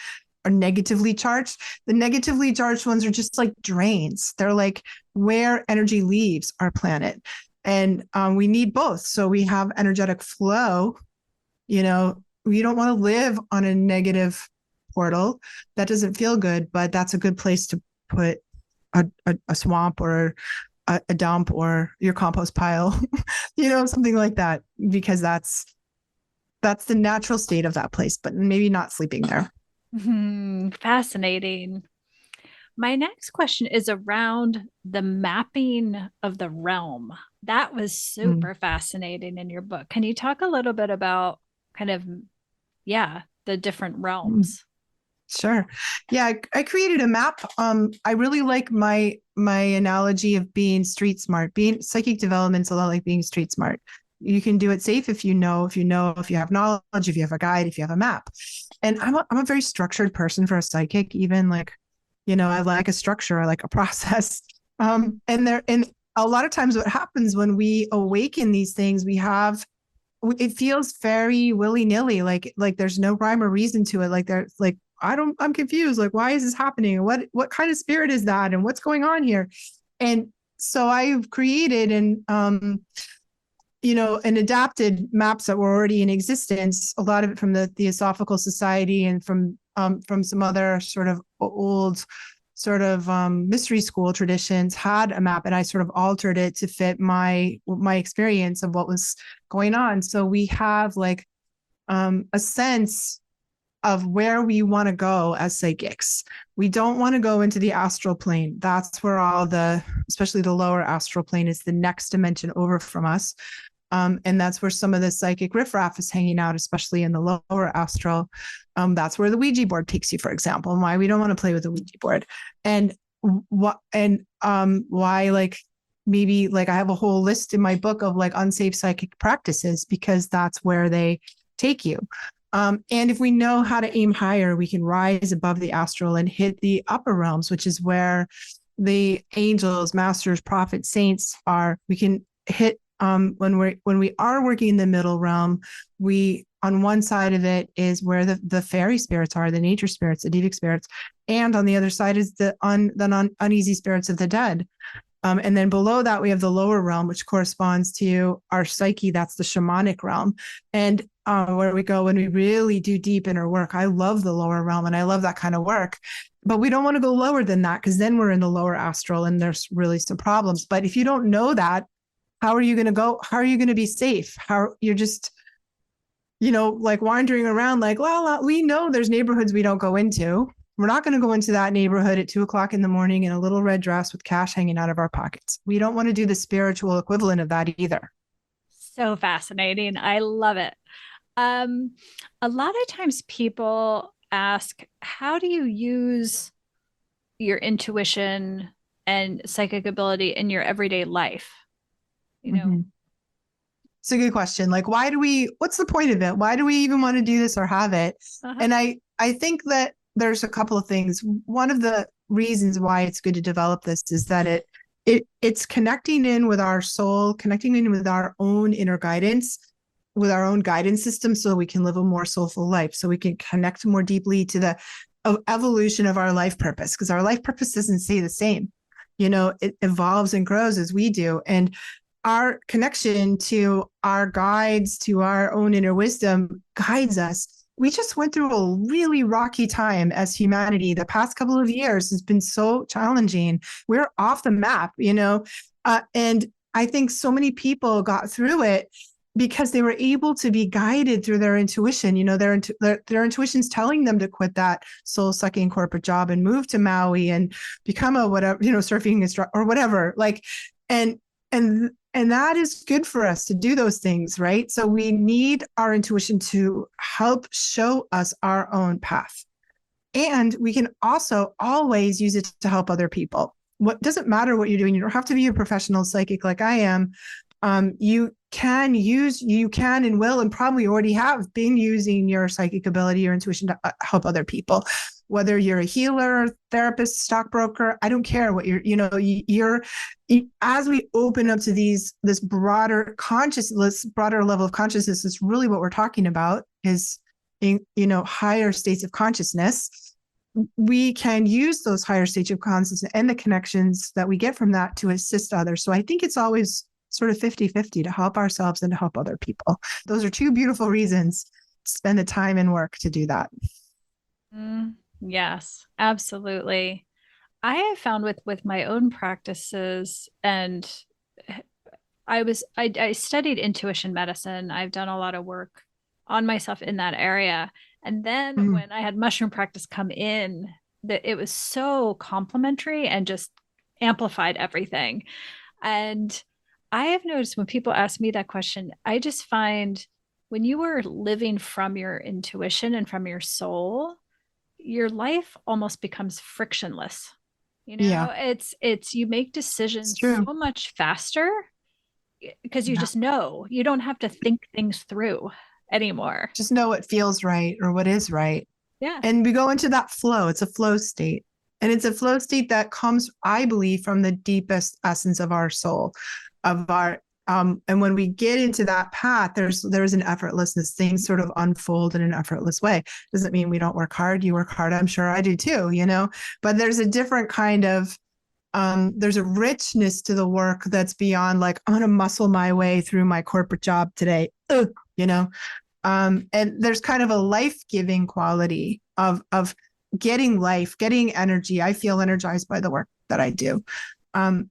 negatively charged. The negatively charged ones are just like drains. They're like where energy leaves our planet. And we need both. So we have energetic flow. We don't want to live on a negative portal. That doesn't feel good, but that's a good place to put a swamp or a dump or your compost pile, something like that, because that's the natural state of that place, but maybe not sleeping there. Fascinating. My next question is around the mapping of the realm. That was Mm. super fascinating in your book. Can you talk a little bit about kind of, yeah, the different Mm. realms? Sure. Yeah, I created a map. I really like my analogy of being street smart. Being psychic development's a lot like being street smart. You can do it safe if you know, if you have knowledge, if you have a guide, if you have a map. And I'm a very structured person for a psychic. Even like, I like a structure, I like a process. And a lot of times, what happens when we awaken these things, it feels very willy-nilly, like there's no rhyme or reason to it. Like, there's like, I'm confused. Like, why is this happening? What kind of spirit is that? And what's going on here? And so I've created and adapted maps that were already in existence, a lot of it from the Theosophical Society and from some other sort of old sort of mystery school traditions had a map, and I sort of altered it to fit my experience of what was going on. So we have like a sense of where we want to go as psychics. We don't want to go into the astral plane. That's where especially the lower astral plane, is the next dimension over from us. And that's where some of the psychic riffraff is hanging out, especially in the lower astral. That's where the Ouija board takes you, for example, and why we don't want to play with the Ouija board. And why, like, maybe like I have a whole list in my book of like unsafe psychic practices, because that's where they take you. And if we know how to aim higher, we can rise above the astral and hit the upper realms, which is where the angels, masters, prophets, saints are. We can hit when we are working in the middle realm. We, on one side of it is where the fairy spirits are, the nature spirits, the devic spirits, and on the other side is the uneasy spirits of the dead. And then below that, we have the lower realm, which corresponds to our psyche. That's the shamanic realm. And where we go when we really do deep inner work. I love the lower realm and I love that kind of work. But we don't want to go lower than that, because then we're in the lower astral and there's really some problems. But if you don't know that, how are you going to go? How are you going to be safe? How you're just, like wandering around like, well, we know there's neighborhoods we don't go into. We're not going to go into that neighborhood at 2:00 in the morning in a little red dress with cash hanging out of our pockets. We don't want to do the spiritual equivalent of that either. So fascinating. I love it. A lot of times people ask, how do you use your intuition and psychic ability in your everyday life? Mm-hmm. It's a good question. Like, what's the point of it? Why do we even want to do this or have it? Uh-huh. And I think that there's a couple of things. One of the reasons why it's good to develop this is that it's connecting in with our soul, connecting in with our own inner guidance, with our own guidance system, so we can live a more soulful life, so we can connect more deeply to the evolution of our life purpose, because our life purpose doesn't stay the same. It evolves and grows as we do. And our connection to our guides, to our own inner wisdom, guides us. We just went through a really rocky time as humanity. The past couple of years has been so challenging. We're off the map, and I think so many people got through it because they were able to be guided through their intuition. Their intuition's telling them to quit that soul-sucking corporate job and move to Maui and become a whatever, surfing instructor or whatever. Like, and that is good for us to do those things, right? So we need our intuition to help show us our own path. And we can also always use it to help other people. What doesn't matter what you're doing. You don't have to be a professional psychic like I am. You can and will and probably already have been using your psychic ability, your intuition to help other people. Whether you're a healer, therapist, stockbroker, I don't care what as we open up to this broader consciousness, broader level of consciousness, is really what we're talking about, is higher states of consciousness. We can use those higher states of consciousness and the connections that we get from that to assist others. So I think it's always sort of 50-50 to help ourselves and to help other people. Those are two beautiful reasons to spend the time and work to do that. Yes, absolutely. I have found with my own practices, and I studied intuition medicine. I've done a lot of work on myself in that area. And then when I had mushroom practice come in, that it was so complementary and just amplified everything. And I have noticed when people ask me that question, I just find when you are living from your intuition and from your soul, your life almost becomes frictionless. Yeah, it's you make decisions so much faster because you just know. You don't have to think things through anymore. Just know what feels right or what is right. Yeah. And we go into that flow. It's a flow state. And it's a flow state that comes, I believe, from the deepest essence of our soul, of our and when we get into that path, there's an effortlessness. Things sort of unfold in an effortless way. Doesn't mean we don't work hard. You work hard. I'm sure I do too, But there's a different kind of There's a richness to the work that's beyond like, I'm going to muscle my way through my corporate job today, you know? And there's kind of a life-giving quality of getting life, getting energy. I feel energized by the work that I do,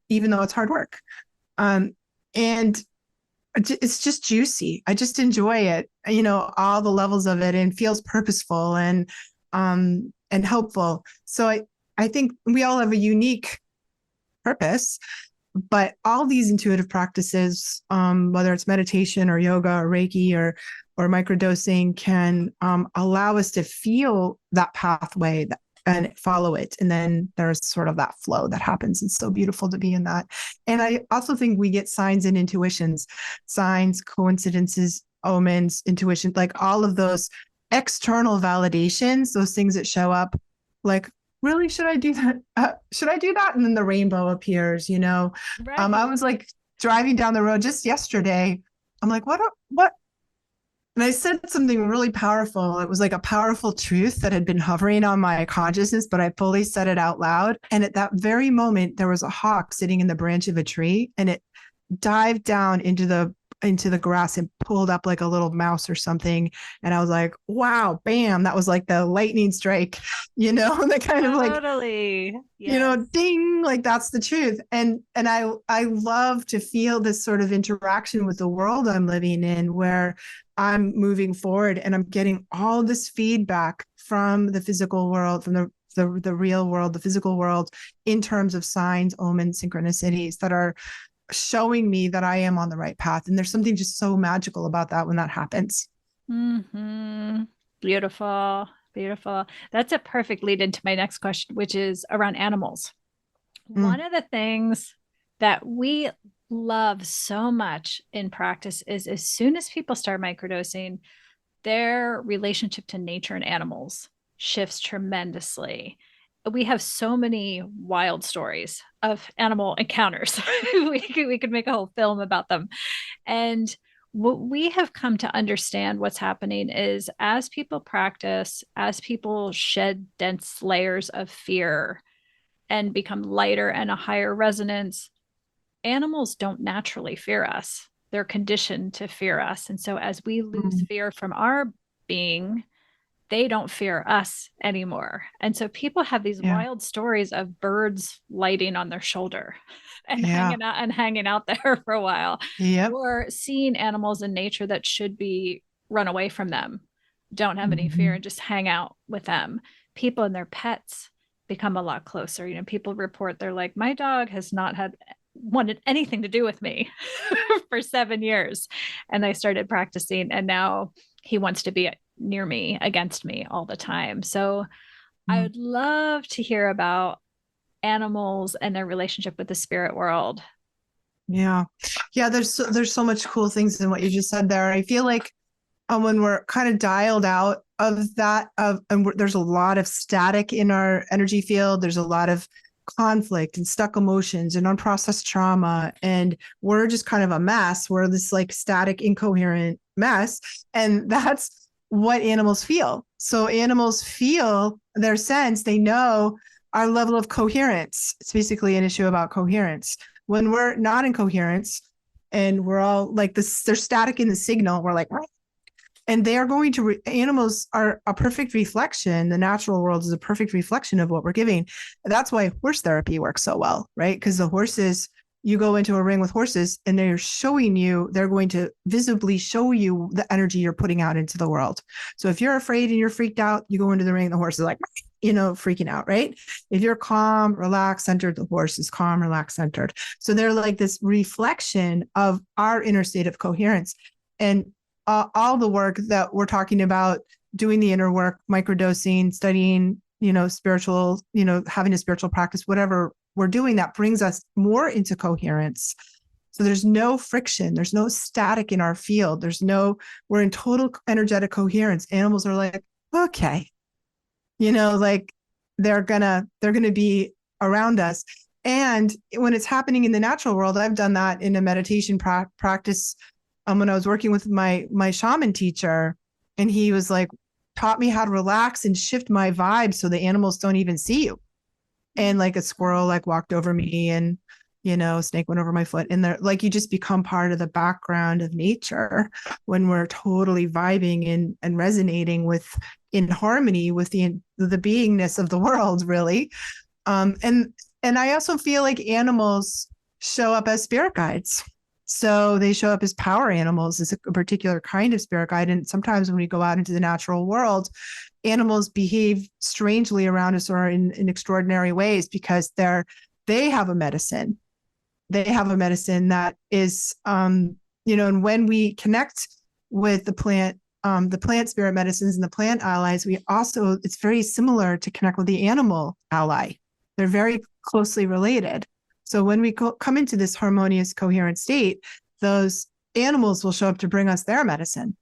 even though it's hard work. And it's just juicy. I just enjoy it, you know, all the levels of it, and feels purposeful and helpful. So I think we all have a unique purpose, but all these intuitive practices, whether it's meditation or yoga or Reiki or microdosing, can allow us to feel that pathway and follow it. And then there's sort of that flow that happens. It's so beautiful to be in that. And I also think we get signs and intuitions, signs, coincidences, omens, intuition, like all of those external validations, those things that show up like, really, should I do that? Should I do that? And then the rainbow appears, you know? Right. I was like driving down the road just yesterday. I'm like, what? And I said something really powerful. It was like a powerful truth that had been hovering on my consciousness, but I fully said it out loud. And at that very moment, there was a hawk sitting in the branch of a tree, and it dived down into the grass and pulled up like a little mouse or something. And I was like, wow, bam, that was like the lightning strike, you know, the kind of like, Totally. Yes. you know, ding, like that's the truth. And I love to feel this sort of interaction with the world I'm living in, where I'm moving forward and I'm getting all this feedback from the physical world, from the real world, the physical world, in terms of signs, omens, synchronicities that are showing me that I am on the right path. And there's something just so magical about that when that happens. Mm-hmm. Beautiful. Beautiful. That's a perfect lead into my next question, which is around animals. One of the things that we love so much in practice is as soon as people start microdosing, their relationship to nature and animals shifts tremendously. We have so many wild stories of animal encounters. we could make a whole film about them. And what we have come to understand what's happening is as people practice, as people shed dense layers of fear and become lighter and a higher resonance, animals don't naturally fear us. They're conditioned to fear us. And so as we lose fear from our being, they don't fear us anymore. And so people have these wild stories of birds lighting on their shoulder and hanging out there for a while. Yep. Or seeing animals in nature that should be run away from them, don't have any fear, and just hang out with them. People and their pets become a lot closer. You know, people report they're like, my dog has not wanted anything to do with me for 7 years. And I started practicing, and now he wants to be near me, against me all the time. So I would love to hear about animals and their relationship with the spirit world. Yeah. There's so much cool things in what you just said there. I feel like when we're kind of dialed out of that, there's a lot of static in our energy field. There's a lot of conflict and stuck emotions and unprocessed trauma, and we're just kind of a mess. We're this like static, incoherent mess, and that's what animals feel. So animals feel their sense. They know our level of coherence. It's basically an issue about coherence. When we're not in coherence and we're all like this, they're static in the signal. We're like, and they are going to, animals are a perfect reflection. The natural world is a perfect reflection of what we're giving. That's why horse therapy works so well, right? Because the horses, you go into a ring with horses and they're showing you, they're going to visibly show you the energy you're putting out into the world. So if you're afraid and you're freaked out, you go into the ring and the horse is like, you know, freaking out, right? If you're calm, relaxed, centered, the horse is calm, relaxed, centered. So they're like this reflection of our inner state of coherence. And all the work that we're talking about, doing the inner work, microdosing, studying, you know, spiritual, you know, having a spiritual practice, whatever we're doing, that brings us more into coherence. So there's no friction. There's no static in our field. We're in total energetic coherence. Animals are like, okay, you know, like they're gonna be around us. And when it's happening in the natural world, I've done that in a meditation practice. When I was working with my shaman teacher, and he was like, taught me how to relax and shift my vibe so the animals don't even see you. and like a squirrel like walked over me, and snake went over my foot, and they're like, you just become part of the background of nature when we're totally vibing and resonating with, in harmony with the beingness of the world, really. And I also feel like animals show up as spirit guides. So they show up as power animals, as a particular kind of spirit guide. And sometimes when we go out into the natural world, animals behave strangely around us, or in extraordinary ways, because they have a medicine. They have a medicine that is, and when we connect with the plant spirit medicines and the plant allies, it's very similar to connect with the animal ally. They're very closely related. So when we come into this harmonious, coherent state, those animals will show up to bring us their medicine,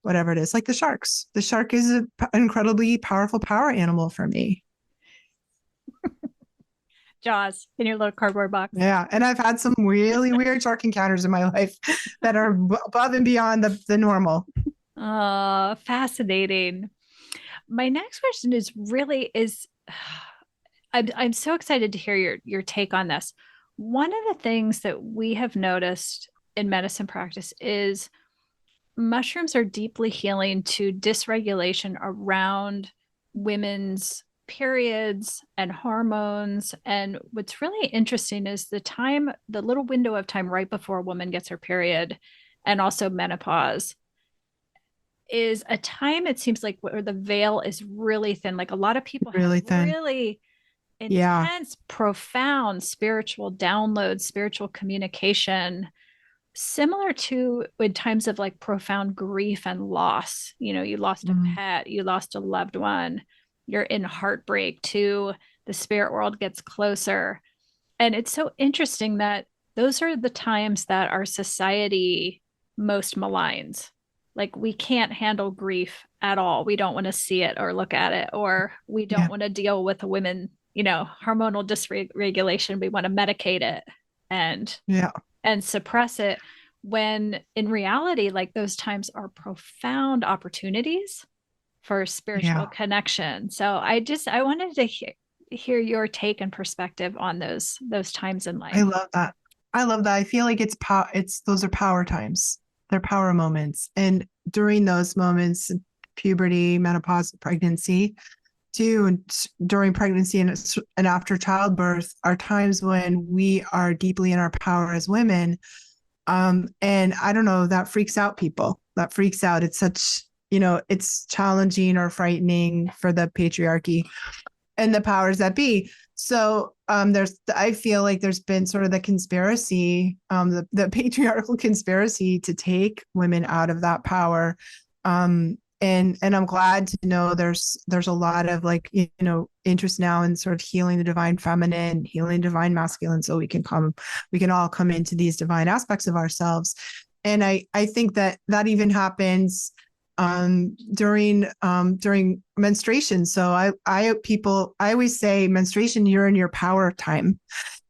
whatever it is, like the sharks. The shark is an incredibly powerful power animal for me. Jaws in your little cardboard box. Yeah. And I've had some really weird shark encounters in my life that are above and beyond the normal. Oh, fascinating. My next question is I'm so excited to hear your take on this. One of the things that we have noticed in medicine practice is mushrooms are deeply healing to dysregulation around women's periods and hormones. And what's really interesting is the little window of time right before a woman gets her period, and also menopause, is a time, it seems like, where the veil is really thin. Like a lot of people Really have thin. really Yeah. intense, profound spiritual downloads, spiritual communication, similar to in times of like profound grief and loss. You lost a pet, you lost a loved one, you're in heartbreak too. The spirit world gets closer. And it's so interesting that those are the times that our society most maligns. Like we can't handle grief at all. We don't want to see it or look at it, or we don't want to deal with a women, hormonal dysregulation. We want to medicate it and suppress it, when in reality, like those times are profound opportunities for spiritual connection. So I wanted to hear your take and perspective on those times in life. I love that. I feel like those are power times. They're power moments. And during those moments, puberty, menopause, pregnancy, too, and during pregnancy and after childbirth, are times when we are deeply in our power as women. And I don't know, that freaks out people. That freaks out. It's such, it's challenging or frightening for the patriarchy and the powers that be. So I feel like there's been sort of the conspiracy, the patriarchal conspiracy to take women out of that power. And I'm glad to know there's a lot of interest now in sort of healing the divine feminine, healing divine masculine, so we can all come into these divine aspects of ourselves. And I think that even happens during menstruation. So I always say menstruation, you're in your power time.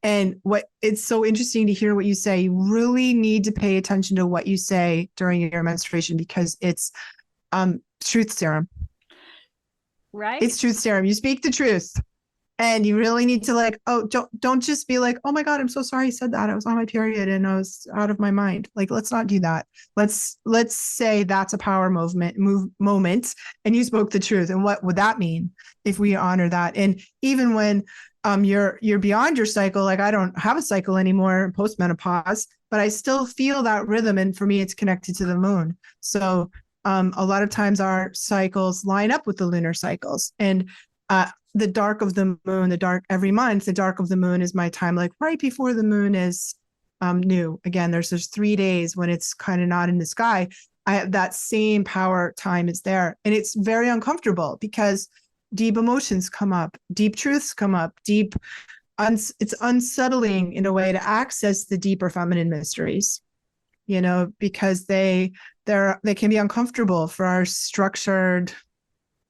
And it's so interesting to hear what you say. You really need to pay attention to what you say during your menstruation, because it's truth serum. Right? It's truth serum. You speak the truth. And you really need to don't just be like, oh my God, I'm so sorry I said that. I was on my period and I was out of my mind. Like, let's not do that. Let's say that's a power moment and you spoke the truth. And what would that mean if we honor that? And even when you're beyond your cycle, like I don't have a cycle anymore post-menopause, but I still feel that rhythm. And for me, it's connected to the moon. So a lot of times our cycles line up with the lunar cycles. And the dark of the moon, every month, the dark of the moon is my time, like right before the moon is new. Again, there's 3 days when it's kind of not in the sky. I have that same power time is there. And it's very uncomfortable because deep emotions come up, deep truths come up, it's unsettling in a way to access the deeper feminine mysteries, because they can be uncomfortable for our structured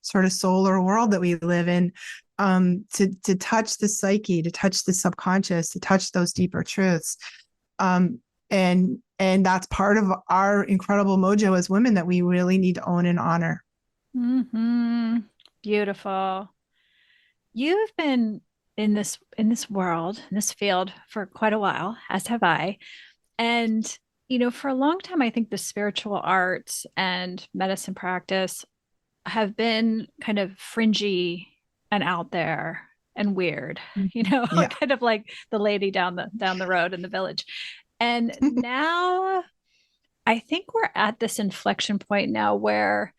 sort of solar world that we live in, to touch the psyche, to touch the subconscious, to touch those deeper truths. And that's part of our incredible mojo as women that we really need to own and honor. Mm-hmm. Beautiful. you've been in this world, in this field for quite a while, as have I. And for a long time, I think the spiritual arts and medicine practice have been kind of fringy and out there and weird, Yeah. kind of like the lady down the road in the village. And now I think we're at this inflection point now where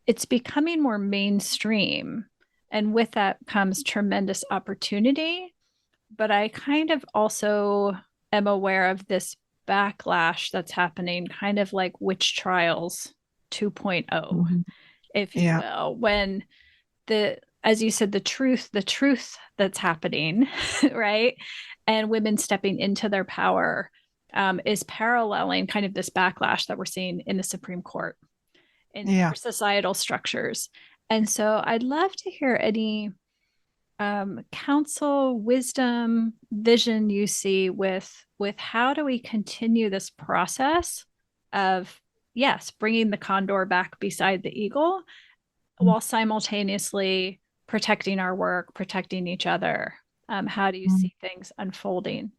it's becoming more mainstream. And with that comes tremendous opportunity. But I kind of also am aware of this backlash that's happening, kind of like witch trials 2.0, Mhm. if you Yeah. will, when as you said, the truth that's happening, right? And women stepping into their power is paralleling kind of this backlash that we're seeing in the Supreme Court in our Yeah. societal structures. And so I'd love to hear any counsel, wisdom, vision you see with how do we continue this process of, yes, bringing the condor back beside the eagle while simultaneously protecting our work, protecting each other. How do you Mhm. see things unfolding?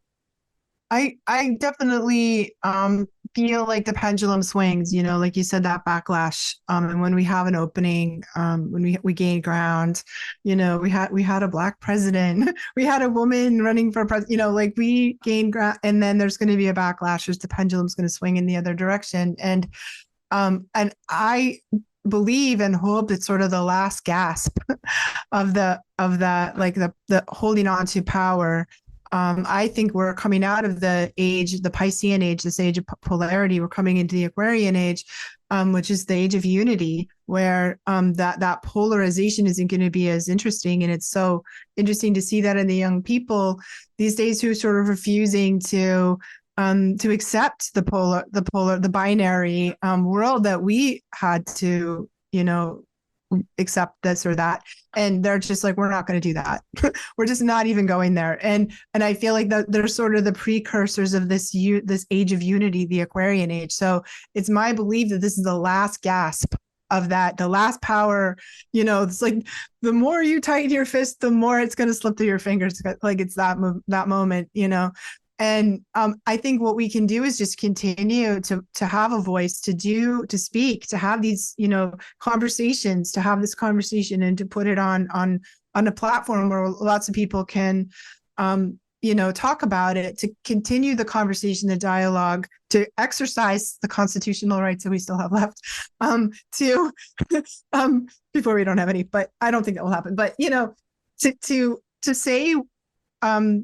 I definitely feel like the pendulum swings, like you said, that backlash. And when we have an opening, when we gain ground, we had a black president, we had a woman running for president, like we gain ground, and then there's going to be a backlash as the pendulum's going to swing in the other direction. And I believe and hope it's sort of the last gasp of that, like the holding on to power. I think we're coming out of the age, the Piscean age, this age of polarity. We're coming into the Aquarian age, which is the age of unity, where that polarization isn't going to be as interesting. And it's so interesting to see that in the young people these days who are sort of refusing to accept the binary world that we had to, accept this or that. And they're just like, we're not going to do that. We're just not even going there. And I feel like they're sort of the precursors of this age of unity, the Aquarian age. So it's my belief that this is the last gasp of that, the last power. It's like the more you tighten your fist, the more it's going to slip through your fingers. Like it's that moment. And I think what we can do is just continue to have a voice, to speak, to have these, conversations, to have this conversation, and to put it on a platform where lots of people can, talk about it, to continue the conversation, the dialogue, to exercise the constitutional rights that we still have left, to before we don't have any, but I don't think that will happen. But to say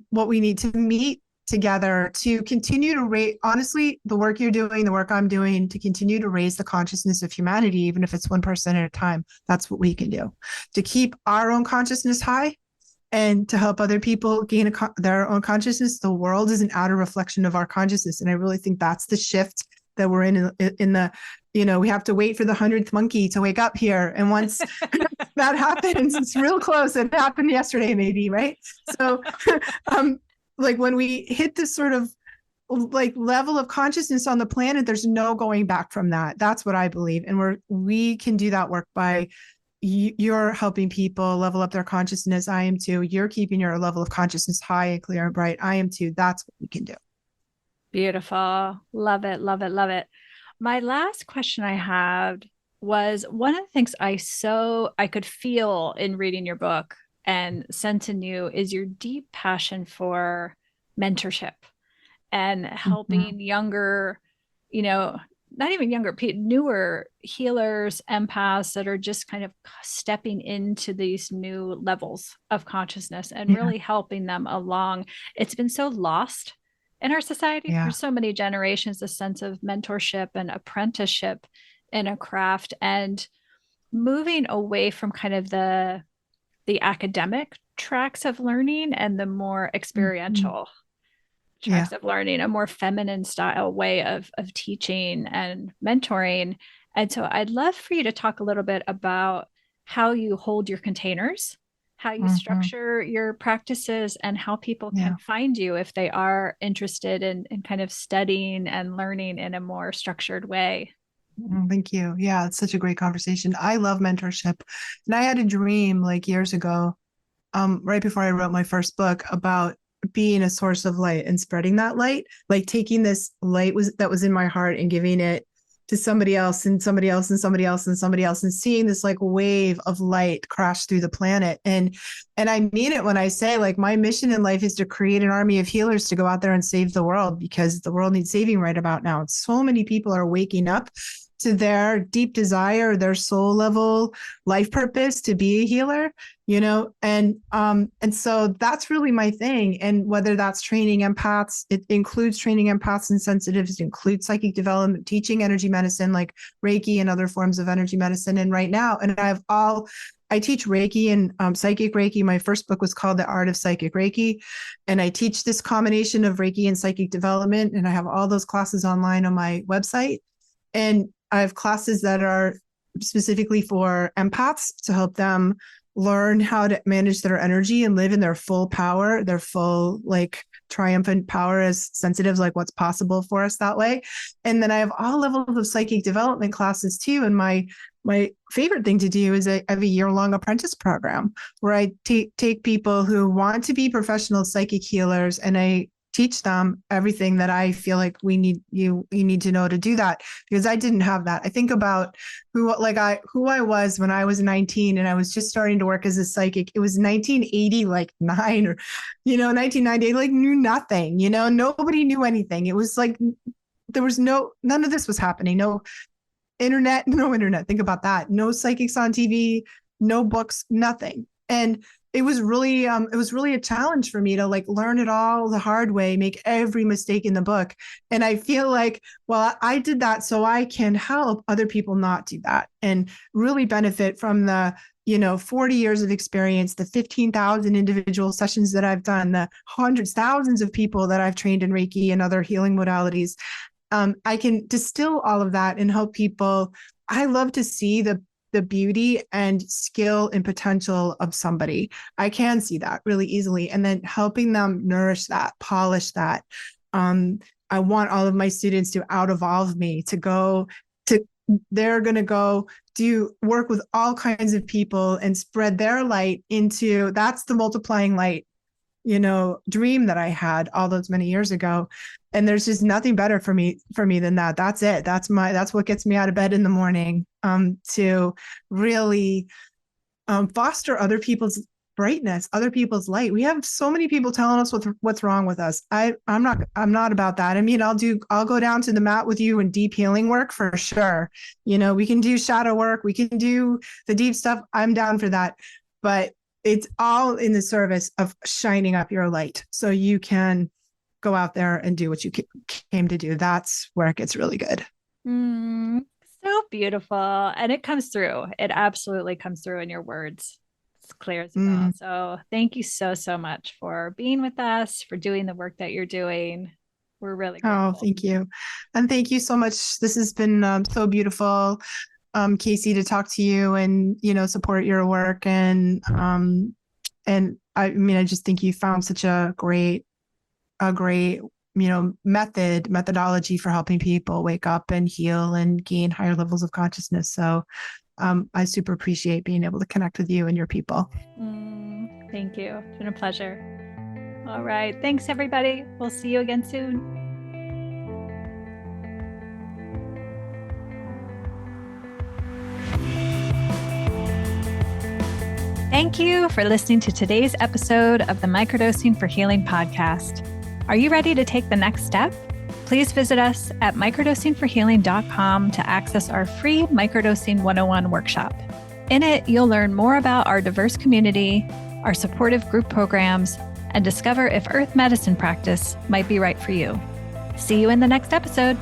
what we need to meet together to continue to raise, honestly, the work you're doing, the work I'm doing, to continue to raise the consciousness of humanity, even if it's one person at a time. That's what we can do to keep our own consciousness high and to help other people gain their own consciousness. The world is an outer reflection of our consciousness. And I really think that's the shift that we're in the, we have to wait for the 100th monkey to wake up here. And once that happens, it's real close. It happened yesterday, maybe, right? So, like when we hit this sort of like level of consciousness on the planet, there's no going back from that. That's what I believe. And we can do that work by you're helping people level up their consciousness. I am too. You're keeping your level of consciousness high and clear and bright. I am too. That's what we can do. Beautiful. Love it, love it, love it. My last question I had was one of the things I could feel in reading your book and sense in you is your deep passion for mentorship and Mhm. helping younger, not even younger, newer healers, empaths that are just kind of stepping into these new levels of consciousness and Yeah. really helping them along. It's been so lost in our society for Yeah. so many generations, a sense of mentorship and apprenticeship in a craft, and moving away from kind of the academic tracks of learning and the more Mhm. experiential Yeah. tracks of learning, a more feminine style way of teaching and mentoring. And so I'd love for you to talk a little bit about how you hold your containers, how you Mhm. structure your practices, and how people Yeah. can find you if they are interested in kind of studying and learning in a more structured way. Thank you. Yeah, it's such a great conversation. I love mentorship. And I had a dream like years ago right before I wrote my first book about being a source of light and spreading that light, like taking this light that was in my heart and giving it to somebody else and somebody else and somebody else and somebody else, and seeing this like wave of light crash through the planet. And I mean it when I say, like, my mission in life is to create an army of healers to go out there and save the world, because the world needs saving right about now. So many people are waking up to their deep desire, their soul level life purpose to be a healer, and so that's really my thing. And whether that's training empaths, it includes training empaths and sensitives, it includes psychic development, teaching energy medicine like Reiki and other forms of energy medicine. And right now, I teach Reiki and psychic Reiki. My first book was called The Art of Psychic Reiki. And I teach this combination of Reiki and psychic development. And I have all those classes online on my website. And I have classes that are specifically for empaths to help them learn how to manage their energy and live in their full power, their full, like, triumphant power as sensitives, like what's possible for us that way. And then I have all levels of psychic development classes too. And my favorite thing to do is I have a year-long apprentice program where I take people who want to be professional psychic healers, and I teach them everything that I feel like you need to know to do that, because I didn't have that. I think about who I was when I was 19 and I was just starting to work as a psychic. It was 1989 or 1990. I knew nothing. Nobody knew anything. It was like there was none of this was happening. No internet. Think about that. No psychics on TV, no books, nothing. And it was really a challenge for me to learn it all the hard way, make every mistake in the book. And I feel like, well, I did that so I can help other people not do that and really benefit from the 40 years of experience, the 15,000 individual sessions that I've done, the hundreds, thousands of people that I've trained in Reiki and other healing modalities. I can distill all of that and help people. I love to see the beauty and skill and potential of somebody. I can see that really easily. And then helping them nourish that, polish that. I want all of my students to out-evolve me, they're going to go do work with all kinds of people and spread their light that's the multiplying light, dream that I had all those many years ago. And there's just nothing better for me than that. That's it. That's what gets me out of bed in the morning, to really foster other people's brightness, other people's light. We have so many people telling us what's wrong with us. I'm not about that. I mean, I'll go down to the mat with you and deep healing work for sure. We can do shadow work. We can do the deep stuff. I'm down for that. But it's all in the service of shining up your light so you can go out there and do what you came to do. That's where it gets really good. So beautiful. And it comes through. It absolutely comes through in your words. It's clear as well. So thank you so much for being with us, for doing the work that you're doing. We're really grateful. Oh, thank you. And thank you so much. This has been so beautiful, Casey, to talk to you and, support your work. And I just think you found such a great methodology for helping people wake up and heal and gain higher levels of consciousness. So I super appreciate being able to connect with you and your people. Thank you. It's been a pleasure. All right. Thanks, everybody. We'll see you again soon. Thank you for listening to today's episode of the Microdosing for Healing podcast. Are you ready to take the next step? Please visit us at microdosingforhealing.com to access our free Microdosing 101 workshop. In it, you'll learn more about our diverse community, our supportive group programs, and discover if earth medicine practice might be right for you. See you in the next episode.